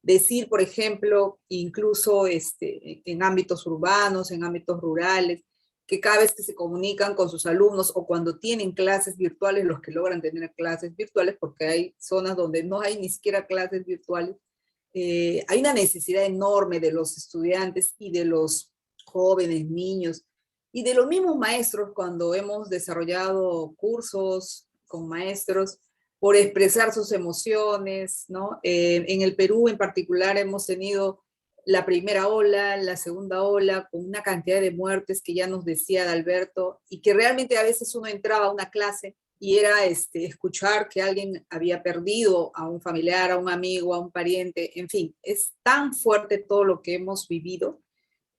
decir, por ejemplo, incluso en ámbitos urbanos, en ámbitos rurales, que cada vez que se comunican con sus alumnos o cuando tienen clases virtuales, los que logran tener clases virtuales, porque hay zonas donde no hay ni siquiera clases virtuales, hay una necesidad enorme de los estudiantes y de los jóvenes, niños, y de los mismos maestros cuando hemos desarrollado cursos con maestros por expresar sus emociones, ¿no? En el Perú en particular hemos tenido la primera ola, la segunda ola, con una cantidad de muertes que ya nos decía Adalberto, y que realmente a veces uno entraba a una clase y era escuchar que alguien había perdido a un familiar, a un amigo, a un pariente, en fin, es tan fuerte todo lo que hemos vivido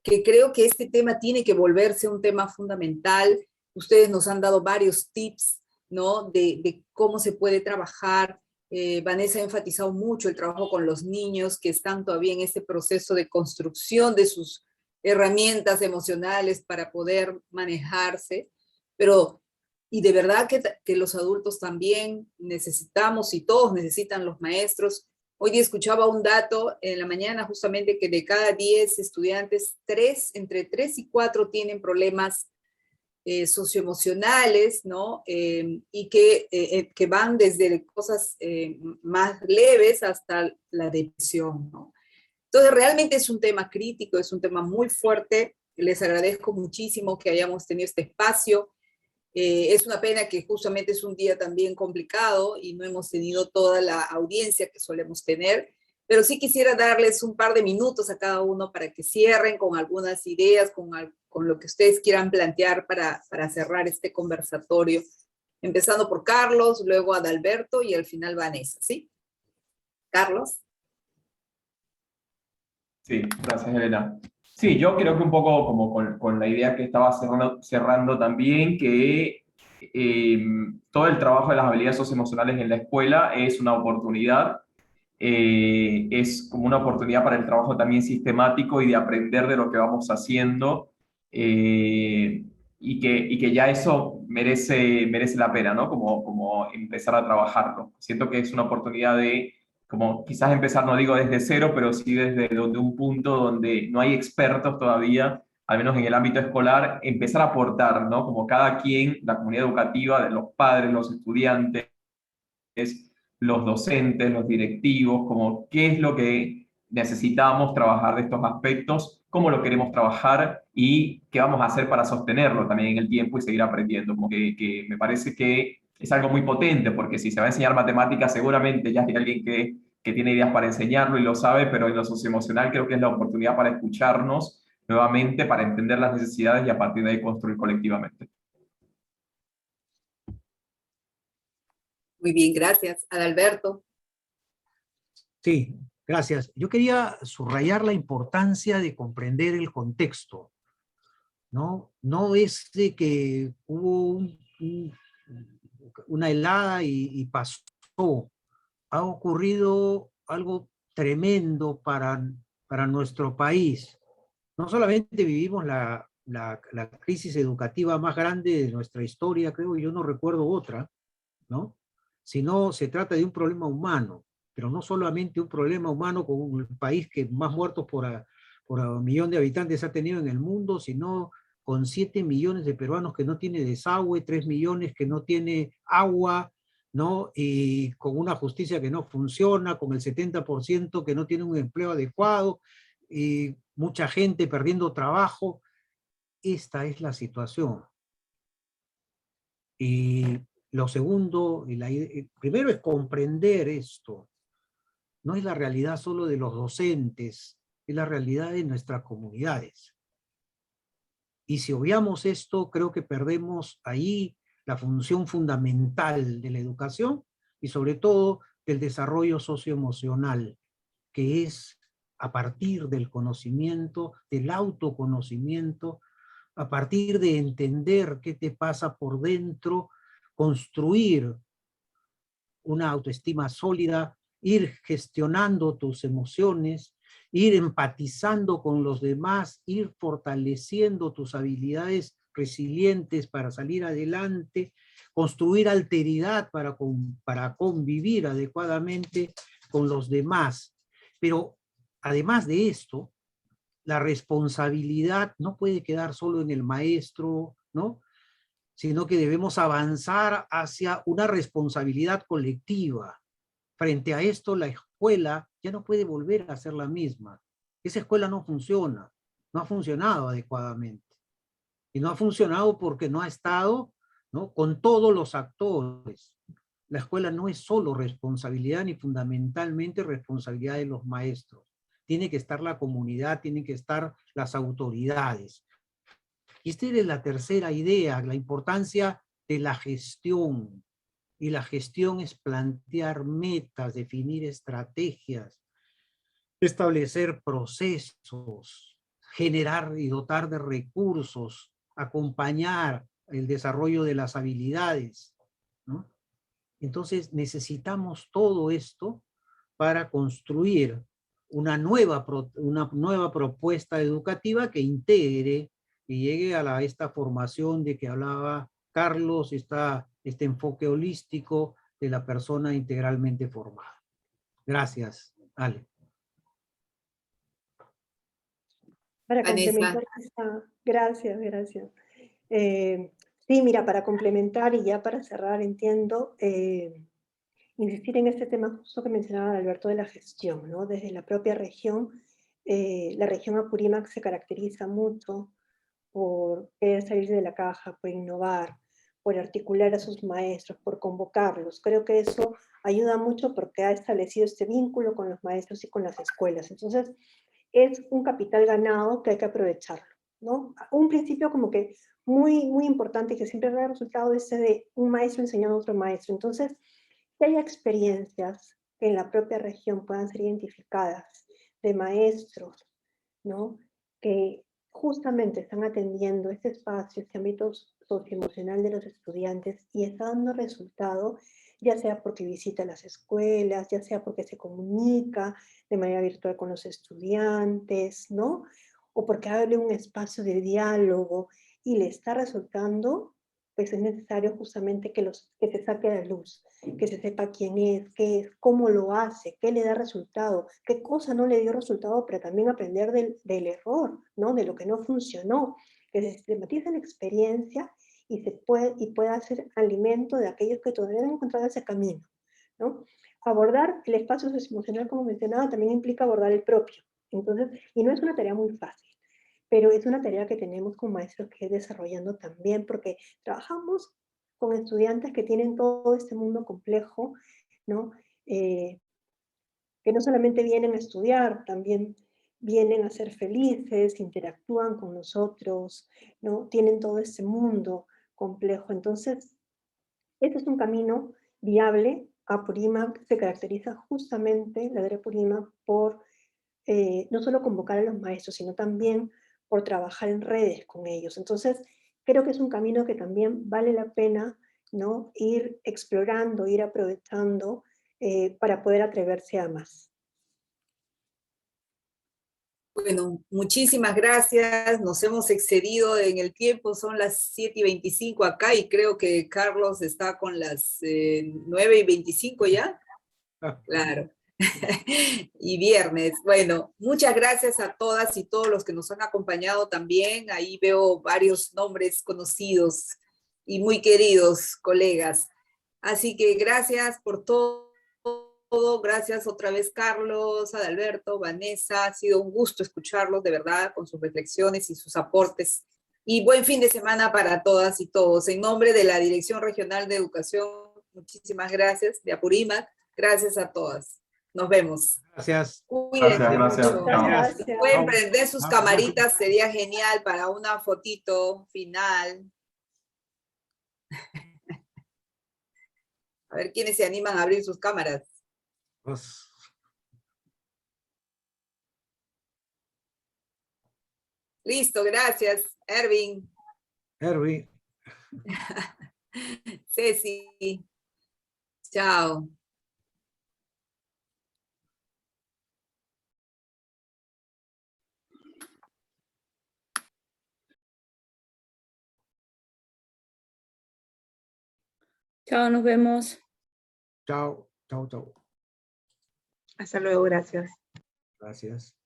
que creo que este tema tiene que volverse un tema fundamental. Ustedes nos han dado varios tips, ¿no? De cómo se puede trabajar. Vanessa ha enfatizado mucho el trabajo con los niños que están todavía en este proceso de construcción de sus herramientas emocionales para poder manejarse, pero y de verdad que los adultos también necesitamos y todos necesitan los maestros. Hoy día escuchaba un dato en la mañana justamente que de cada 10 estudiantes, entre 3 y 4 tienen problemas socioemocionales, ¿no? Y que van desde cosas más leves hasta la depresión, ¿no? Entonces realmente es un tema crítico, es un tema muy fuerte. Les agradezco muchísimo que hayamos tenido este espacio. Es una pena que justamente es un día también complicado y no hemos tenido toda la audiencia que solemos tener, pero sí quisiera darles un par de minutos a cada uno para que cierren con algunas ideas, con lo que ustedes quieran plantear para cerrar este conversatorio, empezando por Carlos, luego Adalberto y al final Vanessa, ¿sí? Carlos. Sí, gracias, Elena. Sí, yo creo que un poco como con la idea que estaba cerrando también, que todo el trabajo de las habilidades socioemocionales en la escuela es una oportunidad, es como una oportunidad para el trabajo también sistemático y de aprender de lo que vamos haciendo, y que ya eso merece la pena, ¿no? Como empezar a trabajarlo. Siento que es una oportunidad de como quizás empezar, no digo desde cero, pero sí desde un punto donde no hay expertos todavía, al menos en el ámbito escolar, empezar a aportar, ¿no? Como cada quien, la comunidad educativa, de los padres, los estudiantes, los docentes, los directivos, como qué es lo que necesitamos trabajar de estos aspectos, cómo lo queremos trabajar y qué vamos a hacer para sostenerlo también en el tiempo y seguir aprendiendo. Como que me parece que es algo muy potente, porque si se va a enseñar matemáticas, seguramente ya hay alguien que tiene ideas para enseñarlo y lo sabe, pero en lo socioemocional creo que es la oportunidad para escucharnos nuevamente, para entender las necesidades y a partir de ahí construir colectivamente. Muy bien, gracias. Adalberto. Sí, gracias. Yo quería subrayar la importancia de comprender el contexto, ¿no? No es de que hubo una helada y pasó. Ha ocurrido algo tremendo para nuestro país. No solamente vivimos la crisis educativa más grande de nuestra historia, creo, yo no recuerdo otra, ¿no? sino se trata de un problema humano, pero no solamente un problema humano con el país que más muertos por millón de habitantes ha tenido en el mundo, sino con 7 millones de peruanos que no tienen desagüe, 3 millones que no tienen agua, ¿no? Y con una justicia que no funciona, con el 70% que no tiene un empleo adecuado, y mucha gente perdiendo trabajo. Esta es la situación. Y lo segundo, primero es comprender esto. No es la realidad solo de los docentes, es la realidad de nuestras comunidades. Y si obviamos esto, creo que perdemos ahí la función fundamental de la educación y sobre todo del desarrollo socioemocional, que es a partir del conocimiento, del autoconocimiento, a partir de entender qué te pasa por dentro, construir una autoestima sólida, ir gestionando tus emociones, ir empatizando con los demás, ir fortaleciendo tus habilidades resilientes para salir adelante, construir alteridad para convivir adecuadamente con los demás. Pero además de esto, la responsabilidad no puede quedar solo en el maestro, ¿no? Sino que debemos avanzar hacia una responsabilidad colectiva. Frente a esto, la escuela ya no puede volver a ser la misma. Esa escuela no funciona, no ha funcionado adecuadamente. Y no ha funcionado porque no ha estado, ¿no?, con todos los actores. La escuela no es solo responsabilidad ni fundamentalmente responsabilidad de los maestros. Tiene que estar la comunidad, tienen que estar las autoridades. Y esta es la tercera idea, la importancia de la gestión. Y la gestión es plantear metas, definir estrategias, establecer procesos, generar y dotar de recursos, acompañar el desarrollo de las habilidades, ¿no? Entonces necesitamos todo esto para construir una nueva propuesta educativa que integre y llegue a esta formación de que hablaba Carlos, este enfoque holístico de la persona integralmente formada. Gracias, Ale. Para Vanessa. complementar gracias. Sí, mira, para complementar y ya para cerrar, entiendo, insistir en este tema justo que mencionaba Alberto de la gestión, ¿no? Desde la propia región, la región Apurímac se caracteriza mucho por querer salir de la caja, por innovar, por articular a sus maestros, por convocarlos. Creo que eso ayuda mucho porque ha establecido este vínculo con los maestros y con las escuelas. Entonces, es un capital ganado que hay que aprovecharlo, ¿no? Un principio como que muy importante y que siempre da resultado es ese de un maestro enseñando a otro maestro. Entonces, que haya experiencias que en la propia región puedan ser identificadas de maestros, ¿no?, que justamente están atendiendo este espacio, este ámbito socioemocional de los estudiantes y está dando resultado, ya sea porque visita las escuelas, ya sea porque se comunica de manera virtual con los estudiantes, ¿no? O porque abre un espacio de diálogo y le está resultando, pues es necesario justamente que se saque a la luz, que se sepa quién es, qué es, cómo lo hace, qué le da resultado, qué cosa no le dio resultado, pero también aprender del error, ¿no? De lo que no funcionó, que se sistematice la experiencia y pueda ser alimento de aquellos que todavía no han encontrado ese camino, ¿no? Abordar el espacio socioemocional, como mencionaba, también implica abordar el propio. Entonces, y no es una tarea muy fácil, pero es una tarea que tenemos con maestros que ir desarrollando también, porque trabajamos con estudiantes que tienen todo este mundo complejo, ¿no? Que no solamente vienen a estudiar, también vienen a ser felices, interactúan con nosotros, ¿no? Tienen todo este mundo complejo. Entonces, este es un camino viable. Apurímac se caracteriza justamente, la de Apurímac, por no solo convocar a los maestros, sino también por trabajar en redes con ellos. Entonces, creo que es un camino que también vale la pena, ¿no?, ir explorando, ir aprovechando para poder atreverse a más. Bueno, muchísimas gracias. Nos hemos excedido en el tiempo, son las 7:25 acá y creo que Carlos está con las 9:25 ya. Claro. Y viernes. Bueno, muchas gracias a todas y todos los que nos han acompañado también. Ahí veo varios nombres conocidos y muy queridos colegas. Así que gracias por todo. Gracias otra vez, Carlos, Adalberto, Vanessa. Ha sido un gusto escucharlos, de verdad, con sus reflexiones y sus aportes. Y buen fin de semana para todas y todos. En nombre de la Dirección Regional de Educación, muchísimas gracias. De Apurímac, gracias a todas. Nos vemos. Gracias. Cuídense Gracias. mucho. Gracias. Si pueden Chao. prender sus camaritas, sería genial para una fotito final. A ver quiénes se animan a abrir sus cámaras. Pues, Listo, gracias, Ervin, Erwin. Ceci. Chao. Chao, nos vemos. Chao, chao, chao. Hasta luego, gracias. Gracias.